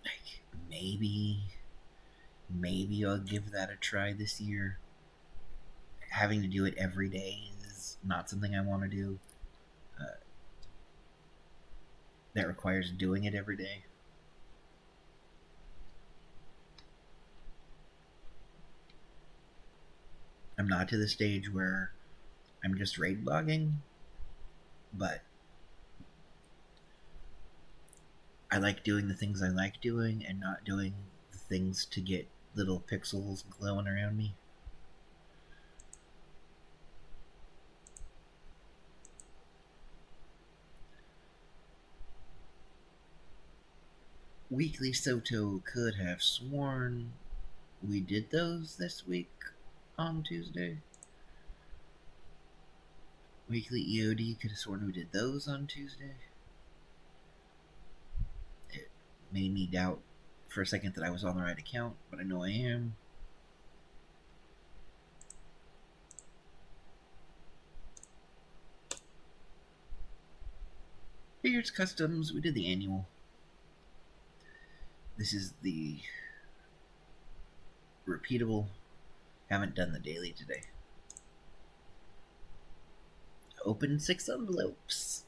Like, maybe I'll give that a try this year. Having to do it every day is not something I want to do. That requires doing it every day. I'm not to the stage where I'm just raid logging, but I like doing the things I like doing and not doing the things to get little pixels glowing around me. Weekly Soto could have sworn we did those this week on Tuesday. Weekly EOD could have sworn we did those on Tuesday. It made me doubt for a second that I was on the right account, but I know I am. Here's customs. We did the annual. This is the repeatable. Haven't done the daily today. Open 6 envelopes.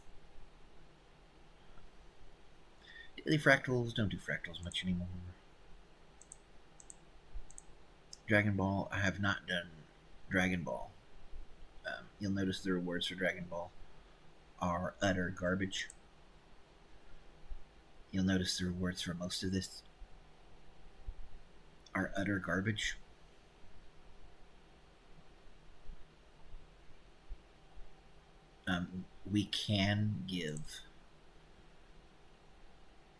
Daily fractals. Don't do fractals much anymore. Dragon Ball. I have not done Dragon Ball. You'll notice the rewards for Dragon Ball are utter garbage. You'll notice the rewards for most of this are utter garbage. We can give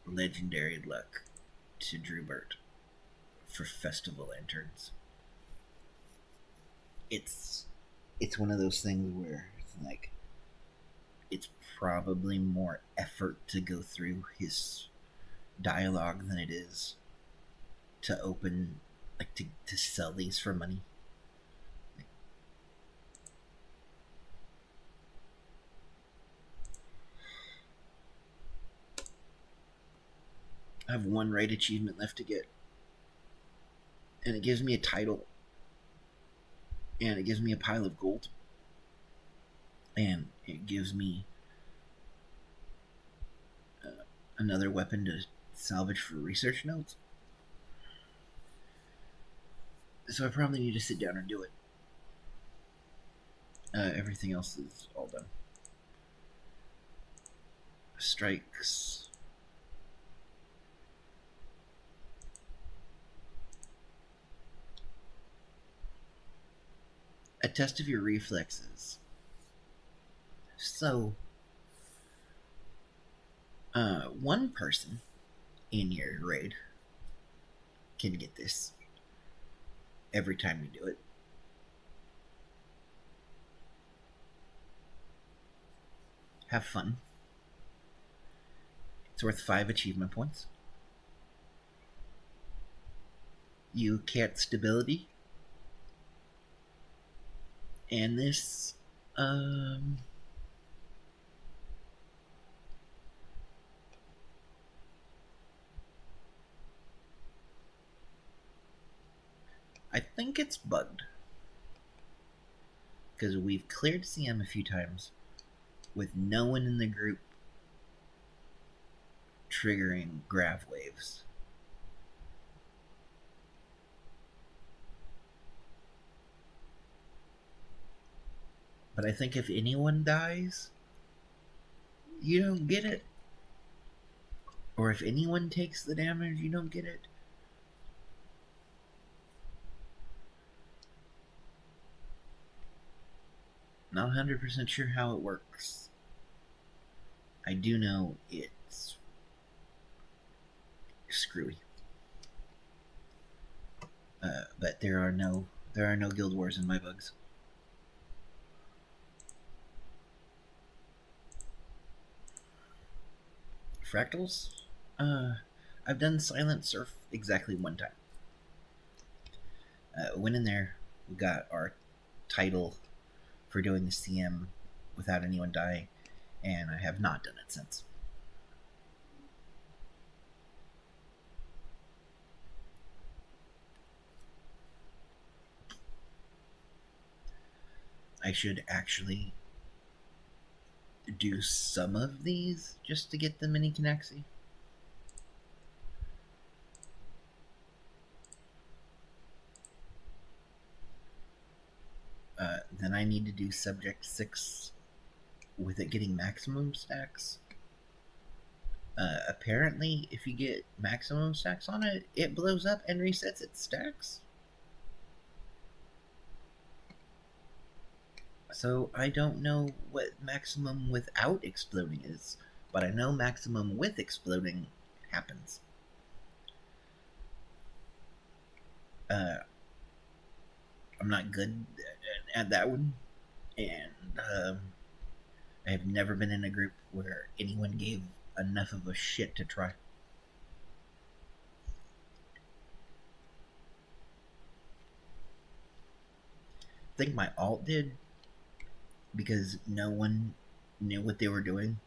legendary luck to Drewbert for festival lanterns. It's one of those things where it's like it's probably more effort to go through his dialogue than it is to open, like to sell these for money. I have one raid achievement left to get, and it gives me a title, and it gives me a pile of gold, and it gives me another weapon to salvage for research notes. So I probably need to sit down and do it. Everything else is all done. Strikes. A test of your reflexes. So, one person in your raid can get this every time you do it. Have fun. It's worth 5 achievement points. You can't stability. And this, I think it's bugged. because we've cleared CM a few times with no one in the group triggering grav waves. But I think if anyone dies, you don't get it. Or if anyone takes the damage, you don't get it. Not 100% sure how it works. I do know it's screwy. But there are no guild wars in my bugs. Fractals? I've done Silent Surf exactly one time. Went in there, we got our title for doing the CM without anyone dying, and I have not done it since. I should actually do some of these just to get the mini Canaxi. Then I need to do subject 6 with it getting maximum stacks. Apparently, if you get maximum stacks on it, it blows up and resets its stacks. So I don't know what maximum without exploding is, but I know maximum with exploding happens. I'm not good at that one, and I have never been in a group where anyone gave enough of a shit to try. I think my alt did because no one knew what they were doing,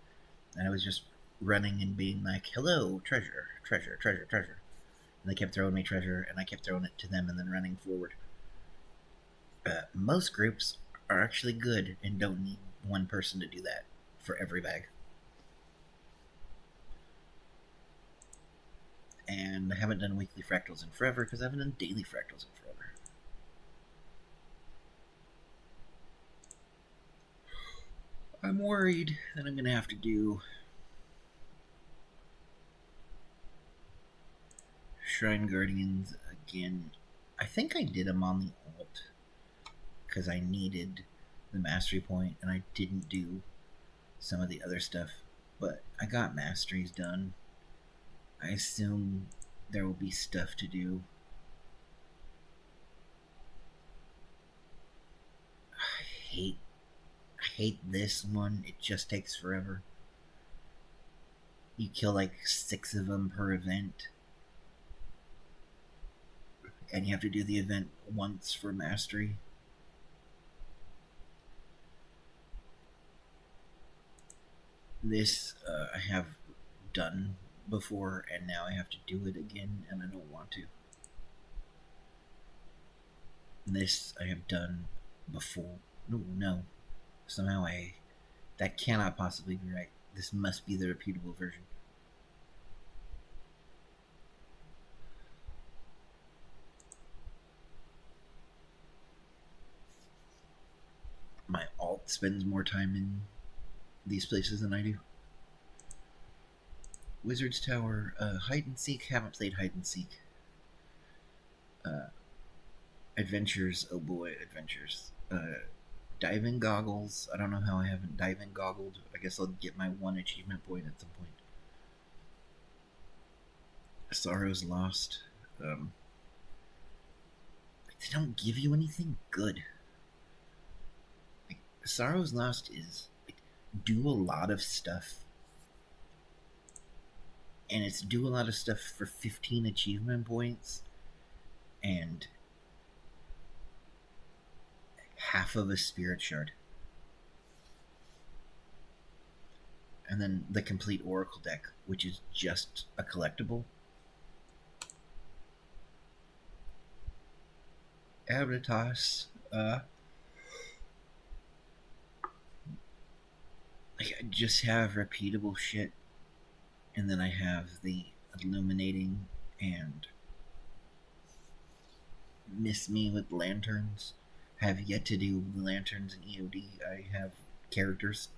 and I was just running and being like, "Hello, treasure, treasure, treasure, treasure," and they kept throwing me treasure, and I kept throwing it to them, and then running forward. Most groups are actually good and don't need one person to do that for every bag. And I haven't done weekly fractals in forever because I haven't done daily fractals in forever. I'm worried that I'm going to have to do Shrine Guardians again. I think I did them on the alt because I needed the mastery point and I didn't do some of the other stuff. But I got masteries done. I assume there will be stuff to do. I hate this one. It just takes forever. You kill like 6 of them per event. And you have to do the event once for mastery. This I have done before, and now I have to do it again, and I don't want to. This I have done before. No. Somehow that cannot possibly be right. This must be the reputable version. My alt spends more time in these places than I do. Wizard's Tower, hide and seek. Haven't played hide and seek. Adventures, oh boy, adventures. Diving goggles. I don't know how I haven't diving goggled. I guess I'll get my 1 achievement point at some point. Sorrow's Lost. They don't give you anything good. Like, Sorrow's Lost is do a lot of stuff, and it's do a lot of stuff for 15 achievement points and half of a spirit shard. And then the complete Oracle deck, which is just a collectible. Abritas, Like, I just have repeatable shit, and then I have the illuminating and miss me with lanterns. Have yet to do lanterns in EOD. I have characters.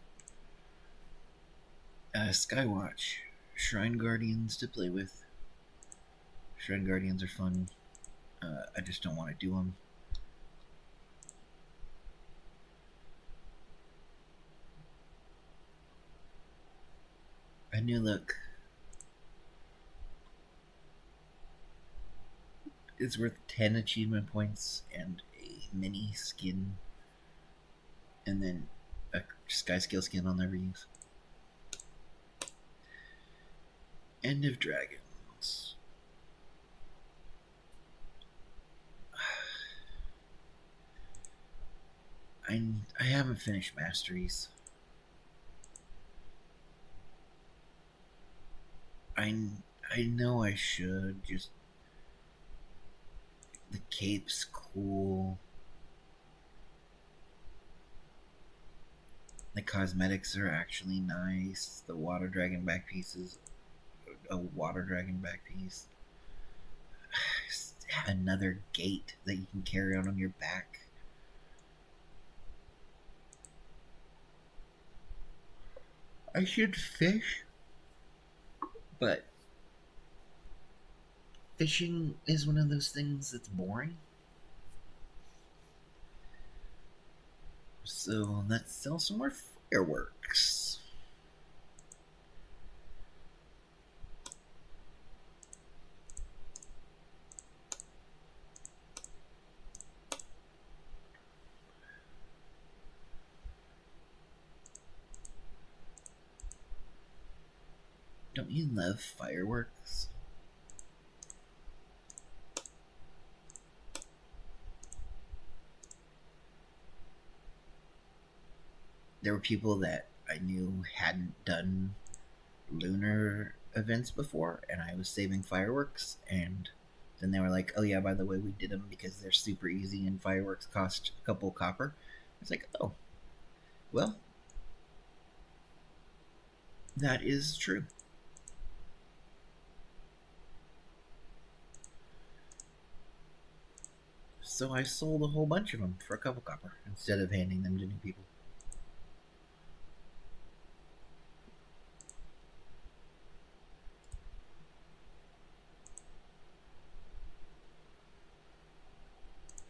Skywatch. Shrine Guardians to play with. Shrine Guardians are fun. I just don't want to do them. A new look is worth 10 achievement points and a mini skin, and then a sky skill skin I'll never use. End of Dragons. I haven't finished Masteries. I know I should. Just the cape's cool. The cosmetics are actually nice. The water dragon back piece is a water dragon back piece. Another gate that you can carry on your back. I should fish, but fishing is one of those things that's boring. So let's sell some more fireworks. Don't you love fireworks? There were people that I knew hadn't done lunar events before, and I was saving fireworks, and then they were like, "Oh yeah, by the way, we did them because they're super easy and fireworks cost a couple copper." I was like, "Oh, well, that is true." So I sold a whole bunch of them for a couple copper instead of handing them to new people.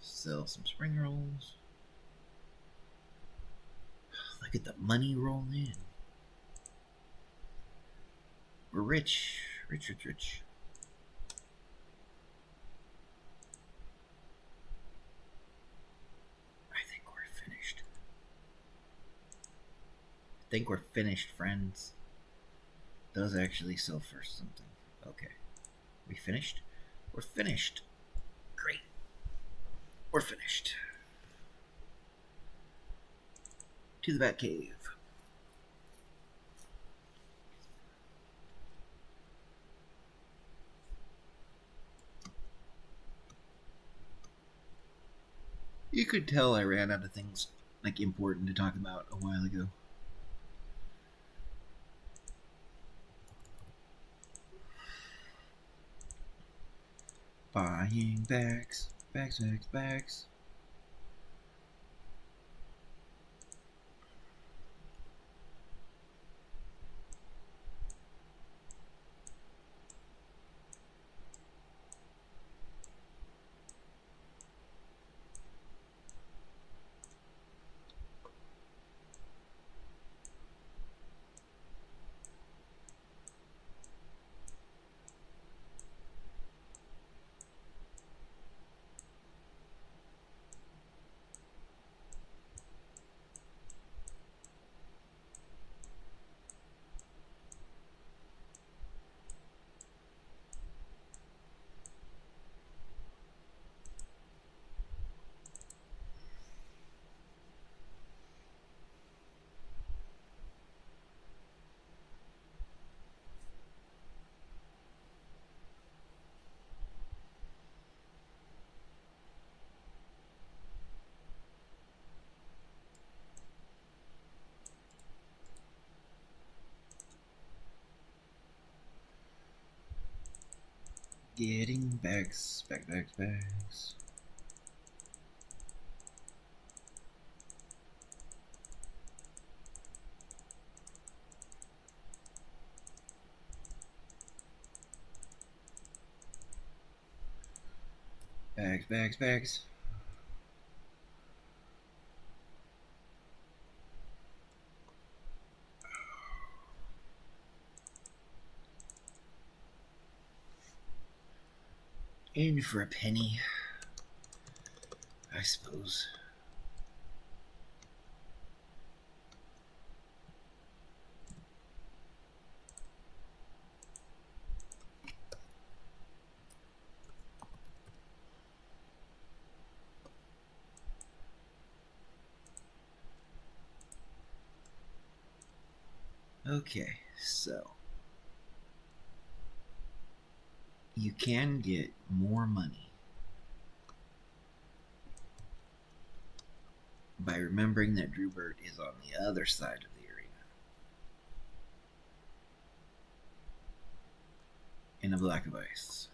Sell some spring rolls. Look at the money roll in. We're rich. Rich, rich, rich. I think we're finished. I think we're finished, friends. Those actually sell for something. Okay. We finished? We're finished. Great. We're finished. To the Bat Cave. You could tell I ran out of things like important to talk about a while ago. Buying bags. Bags, bags, bags. Getting bags. Bags. Bags. In for a penny, I suppose. Okay, so you can get more money by remembering that Drewbert is on the other side of the arena in a block of ice.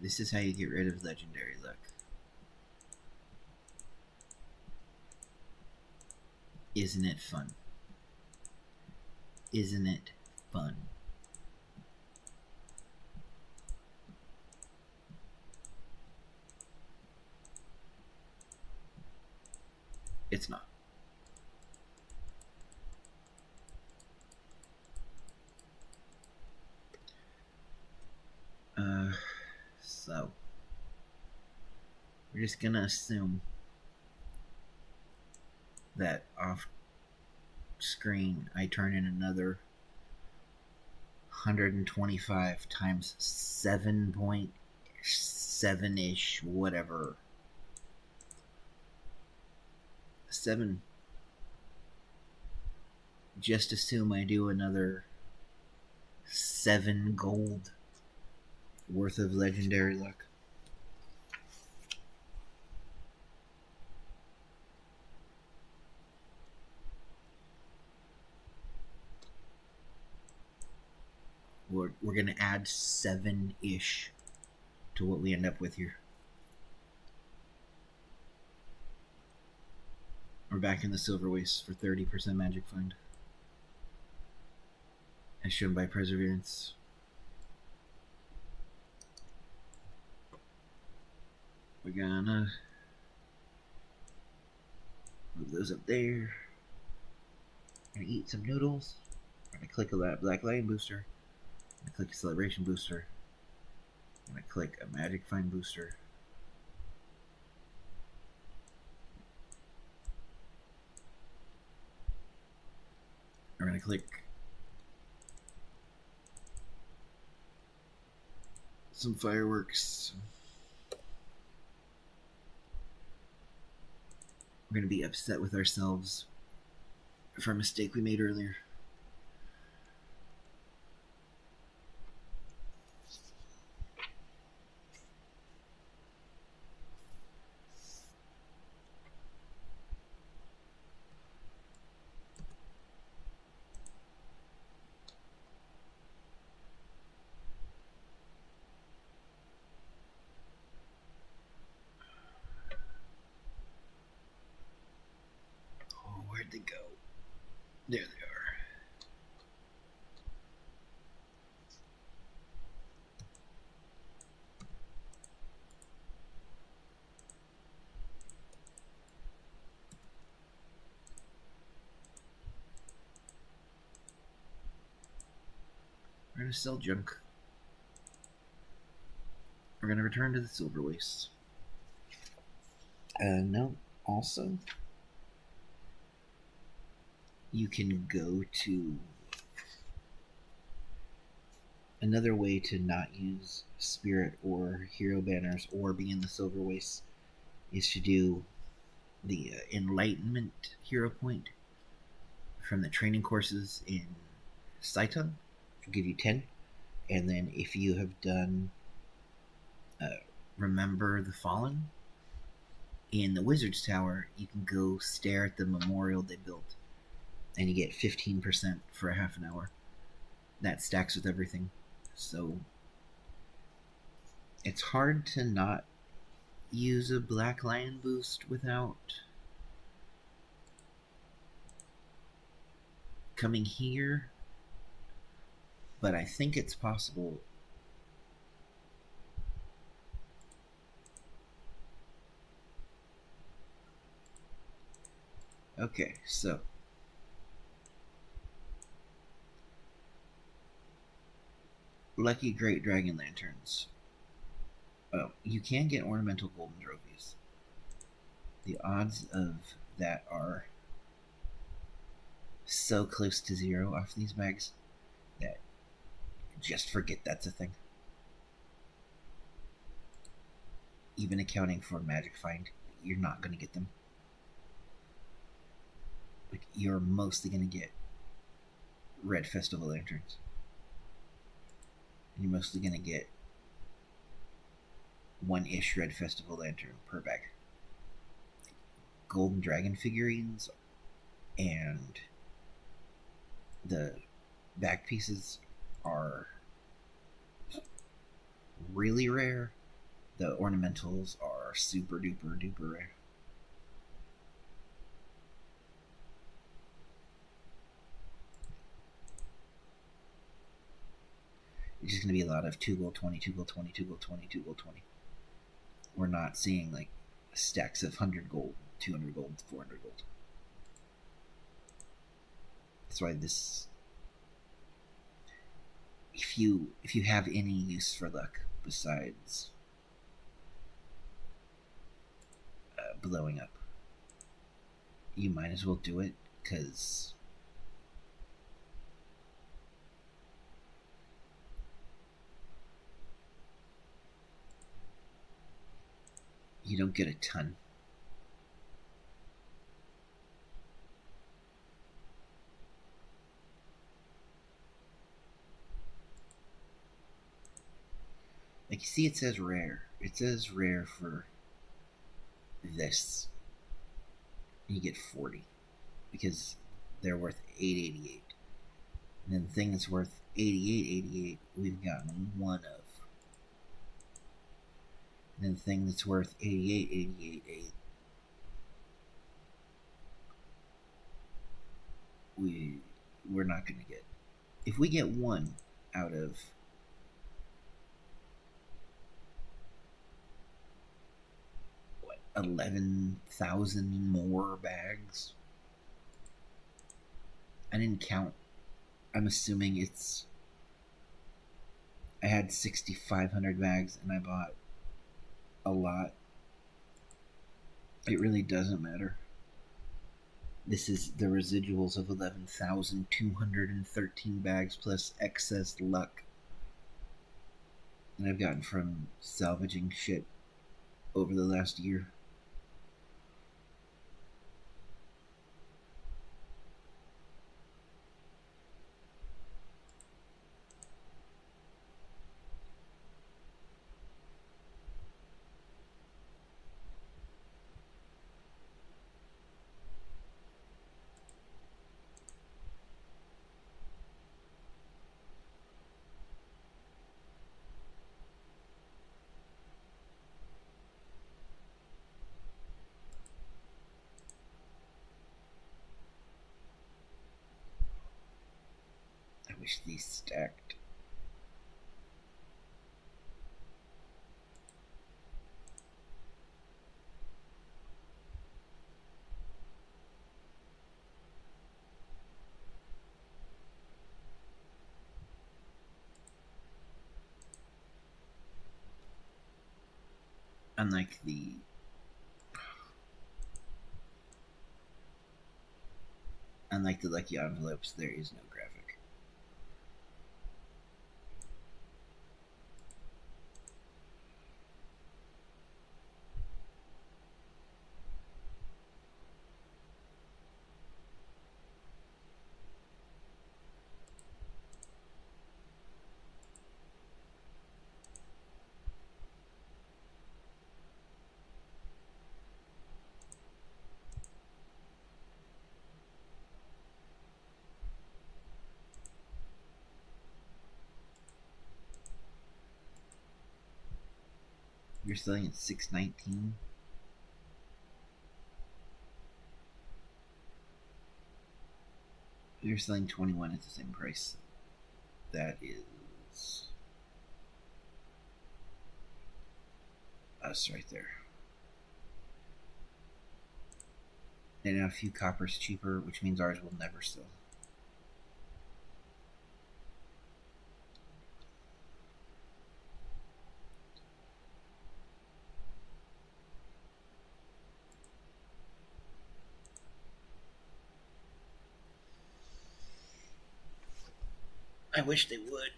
This is how you get rid of legendary luck. Isn't it fun? Isn't it fun? It's not. So we're just gonna assume that off screen I turn in another 125 times 7.7 ish, whatever. 7. Just assume I do another 7 gold worth of legendary luck. We're gonna add 7 ish to what we end up with here. We're back in the silver waste for 30% magic find, as shown by perseverance. We're gonna move those up there. Gonna eat some noodles. Gonna click a black lion booster. Gonna click a celebration booster. Gonna click a magic find booster. We're gonna click some fireworks. We're gonna be upset with ourselves for a mistake we made earlier. Oh, where'd they go? There they are. We're gonna sell junk. We're gonna return to the silver waste. No, also, you can go to another way to not use spirit or hero banners or be in the silver waste is to do the enlightenment hero point from the training courses in Saiton. It'll give you 10, And then if you have done Remember the Fallen in the Wizard's Tower, you can go stare at the memorial they built, and you get 15% for a half an hour. That stacks with everything. So it's hard to not use a Black Lion boost without coming here, but I think it's possible. Okay, so Lucky Great Dragon Lanterns. Oh, you can get ornamental golden trophies. The odds of that are so close to zero off these bags that just forget that's a thing. Even accounting for Magic Find, you're not going to get them. Like, you're mostly going to get Red Festival Lanterns. And you're mostly going to get one-ish Red Festival Lantern per bag. Golden Dragon figurines and the back pieces are really rare. The ornamentals are super duper duper rare. It's just going to be a lot of 2 gold 20, 2 gold 20, 2 gold 20, 2 gold 20. We're not seeing like stacks of 100 gold, 200 gold, 400 gold. That's why this, if you have any use for luck besides blowing up, you might as well do it, because you don't get a ton. Like, you see, it says rare. It says rare for this. You get 40 because they're worth 888. And then the thing that's worth 8888, we've gotten one of. And then the thing that's worth 8888, we're not going to get. If we get one out of 11,000 more bags. I didn't count. I'm assuming it's. I had 6,500 bags and I bought a lot. It really doesn't matter. This is the residuals of 11,213 bags plus excess luck that I've gotten from salvaging shit over the last year. I wish these stacked. Unlike the lucky envelopes, there is no graphic. You're selling at 619. You're selling 21 at the same price. That is us right there. And a few coppers cheaper, which means ours will never sell. I wish they would.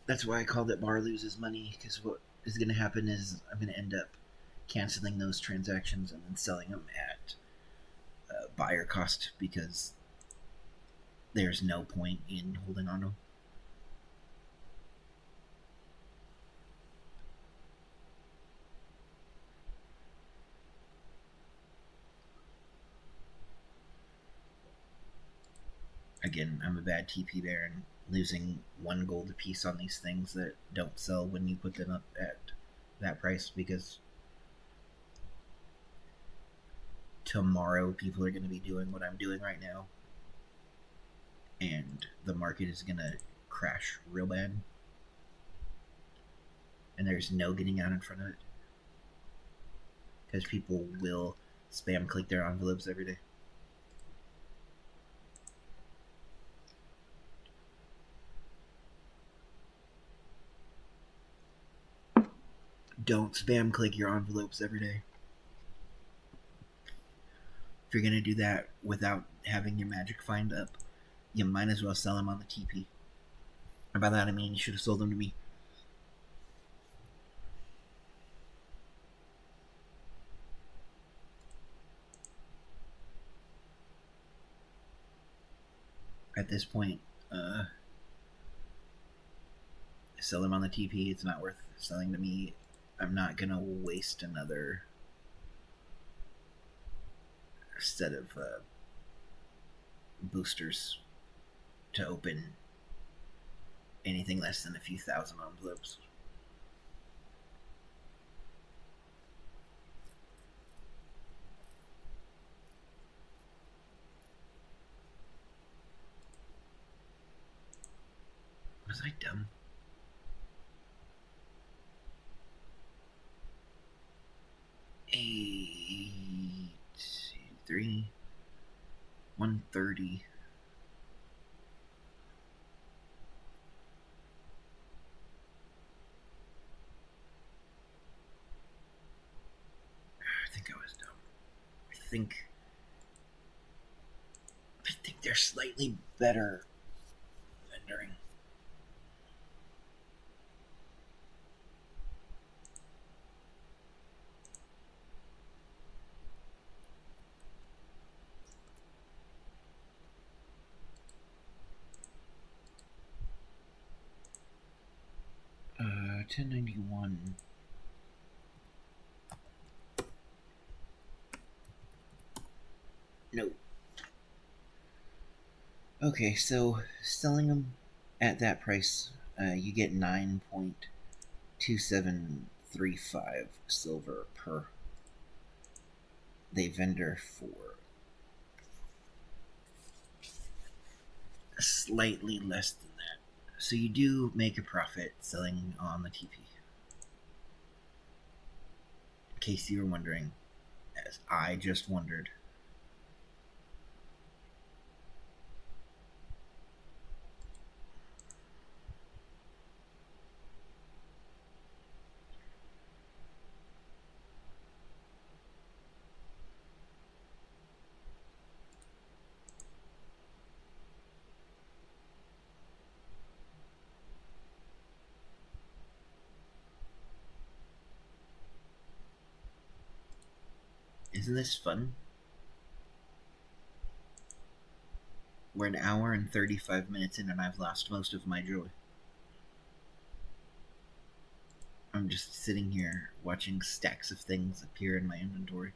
That's why I called it Bar loses money, because what is going to happen is I'm going to end up canceling those transactions and then selling them at buyer cost, because there's no point in holding on to them. Again, I'm a bad TP baron, losing 1 gold apiece on these things that don't sell when you put them up at that price, because tomorrow people are going to be doing what I'm doing right now, and the market is going to crash real bad, and there's no getting out in front of it, because people will spam click their envelopes every day. Don't spam click your envelopes every day. If you're going to do that without having your magic find up, you might as well sell them on the TP. And by that I mean you should have sold them to me. At this point, sell them on the TP. It's not worth selling to me. I'm not going to waste another set of boosters to open anything less than a few thousand envelopes. Was I dumb? Eight, 3, 130. I think I was dumb. I think they're slightly better vendoring. Uh, 1091. No. Okay, so selling them at that price, you get 9.2735 silver per. They vendor for slightly less than that. So you do make a profit selling on the TP. In case you were wondering, as I just wondered. Isn't this fun? We're an hour and 35 minutes in and I've lost most of my joy. I'm just sitting here watching stacks of things appear in my inventory,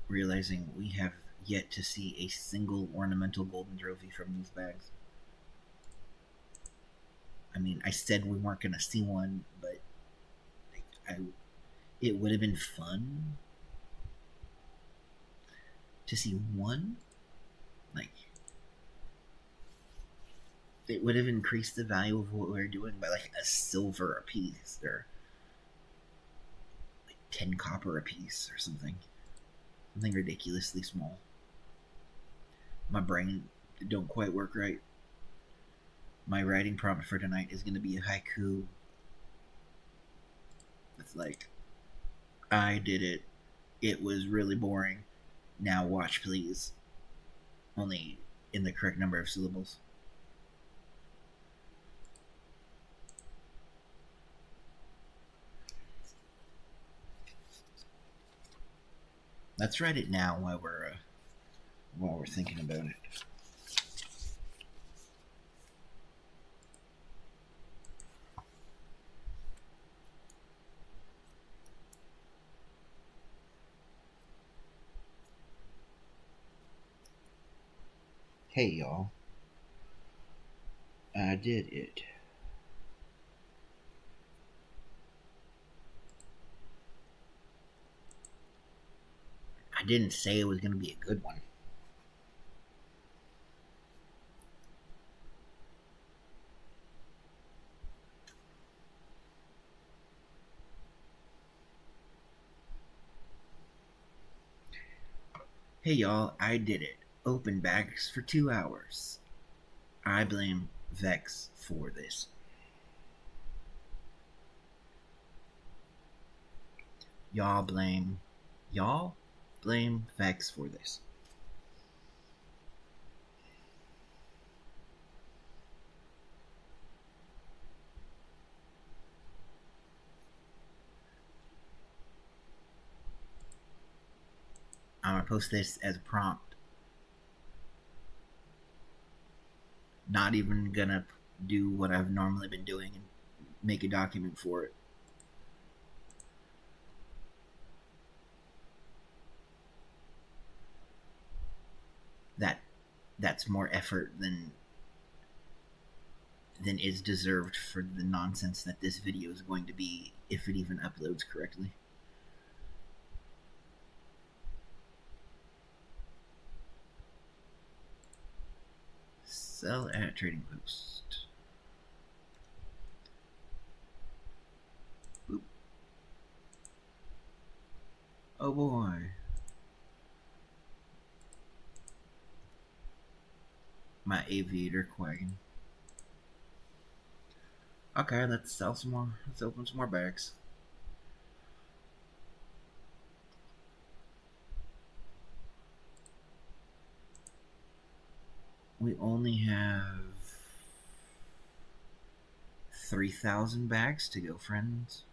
realizing we have yet to see a single ornamental golden trophy from these bags. I mean, I said we weren't going to see one, but it would have been fun to see one. Like, it would have increased the value of what we were doing by like a silver a piece, or like 10 copper a piece, or something ridiculously small. My brain don't quite work right. My writing prompt for tonight is going to be a haiku. It's like, I did it. It was really boring. Now watch, please. Only in the correct number of syllables. Let's write it now while we're thinking about it. Hey y'all, I did it. I didn't say it was going to be a good one. Hey y'all, I did it. Open bags for 2 hours. I blame Vex for this. Y'all blame Vex for this. I'm gonna post this as a prompt. Not even gonna do what I've normally been doing and make a document for it. That's more effort than is deserved for the nonsense that this video is going to be, if it even uploads correctly. Sell at Trading Post. Boop. Oh boy. My aviator quagging. Okay, let's sell some more. Let's open some more bags. We only have 3,000 bags to go, friends.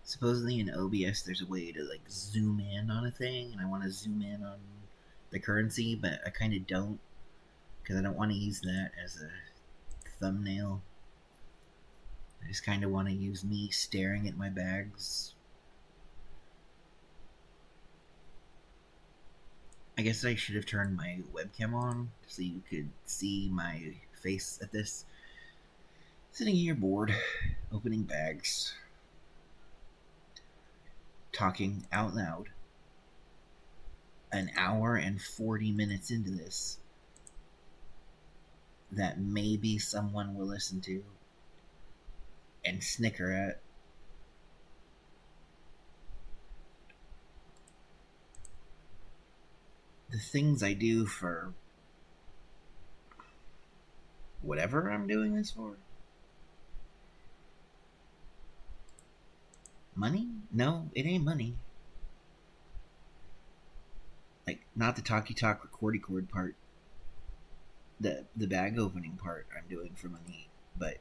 Supposedly in OBS there's a way to like zoom in on a thing, and I want to zoom in on the currency, but I kind of don't, because I don't want to use that as a thumbnail. I just kind of want to use me staring at my bags. I guess I should have turned my webcam on so you could see my face at this. Sitting here bored, opening bags, talking out loud. An hour and 40 minutes into this that maybe someone will listen to and snicker at. The things I do for whatever I'm doing this for. Money? No, it ain't money. Like, not the talky talk recordy cord part. The bag opening part I'm doing for money, but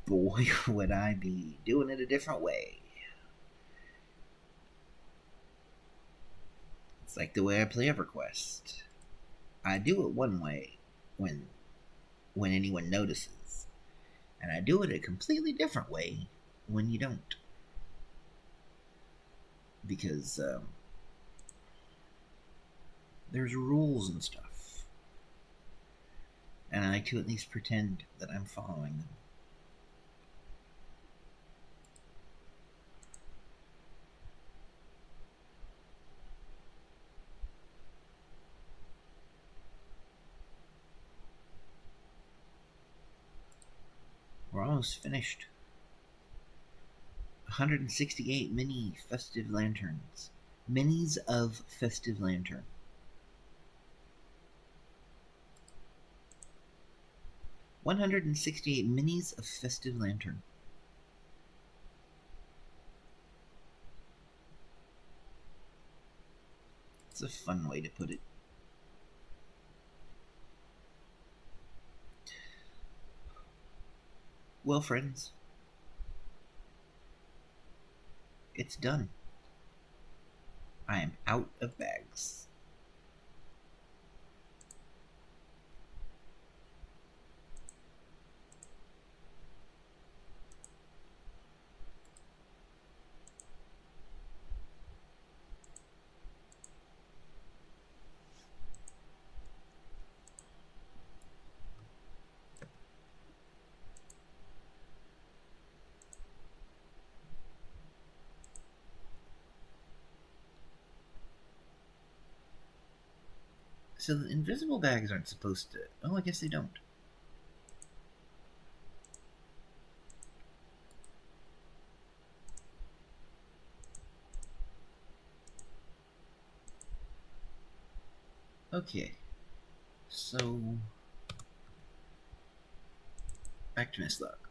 boy, would I be doing it a different way. It's like the way I play EverQuest. I do it one way when anyone notices, and I do it a completely different way when you don't. Because There's rules and stuff. And I like to at least pretend that I'm following them. We're almost finished. 168 mini festive lanterns. Minis of festive lantern. 168 minis of festive lantern. It's a fun way to put it. Well, friends, it's done. I am out of bags. So the invisible bags aren't supposed to... Oh, I guess they don't. Okay. So... back to Miss Luck.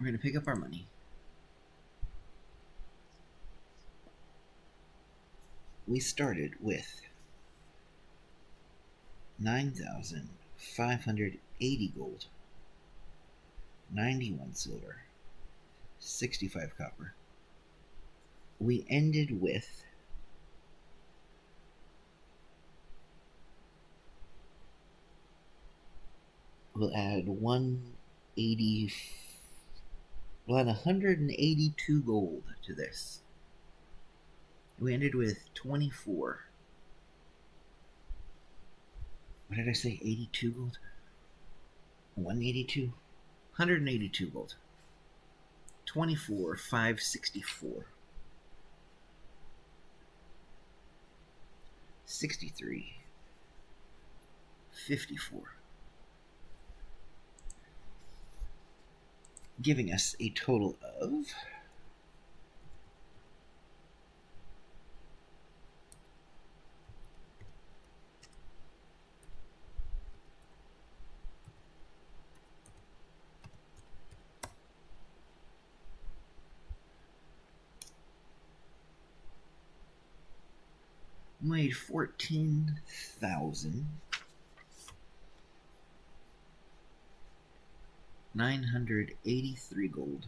We're going to pick up our money. We started with 9,580 gold, 91 silver, 65 copper. We ended with we'll add 180 we'll add 182 gold to this. We ended with 24. What did I say? 82 gold? 182? 182 gold. 24, 564. 63. 54. Giving us a total of made 14,983 gold,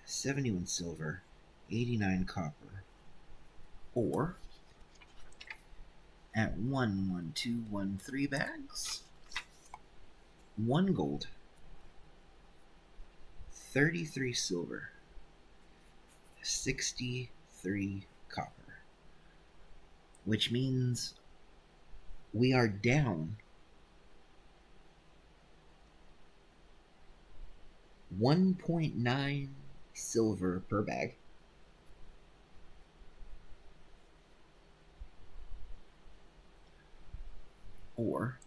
71 silver, 89 copper, or at 11213 bags, 1 gold, 33 silver, 63 copper, which means we are down 1.9 silver per bag. Or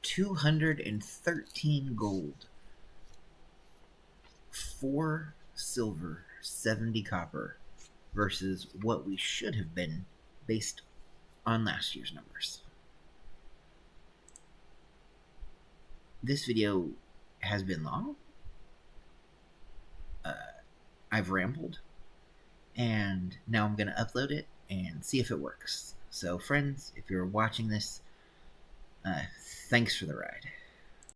$213 gold, 4 silver, 70 copper, versus what we should have been based on last year's numbers. This video has been long. I've rambled. and now I'm going to upload it and see if it works. So, friends, if you're watching this, thanks for the ride.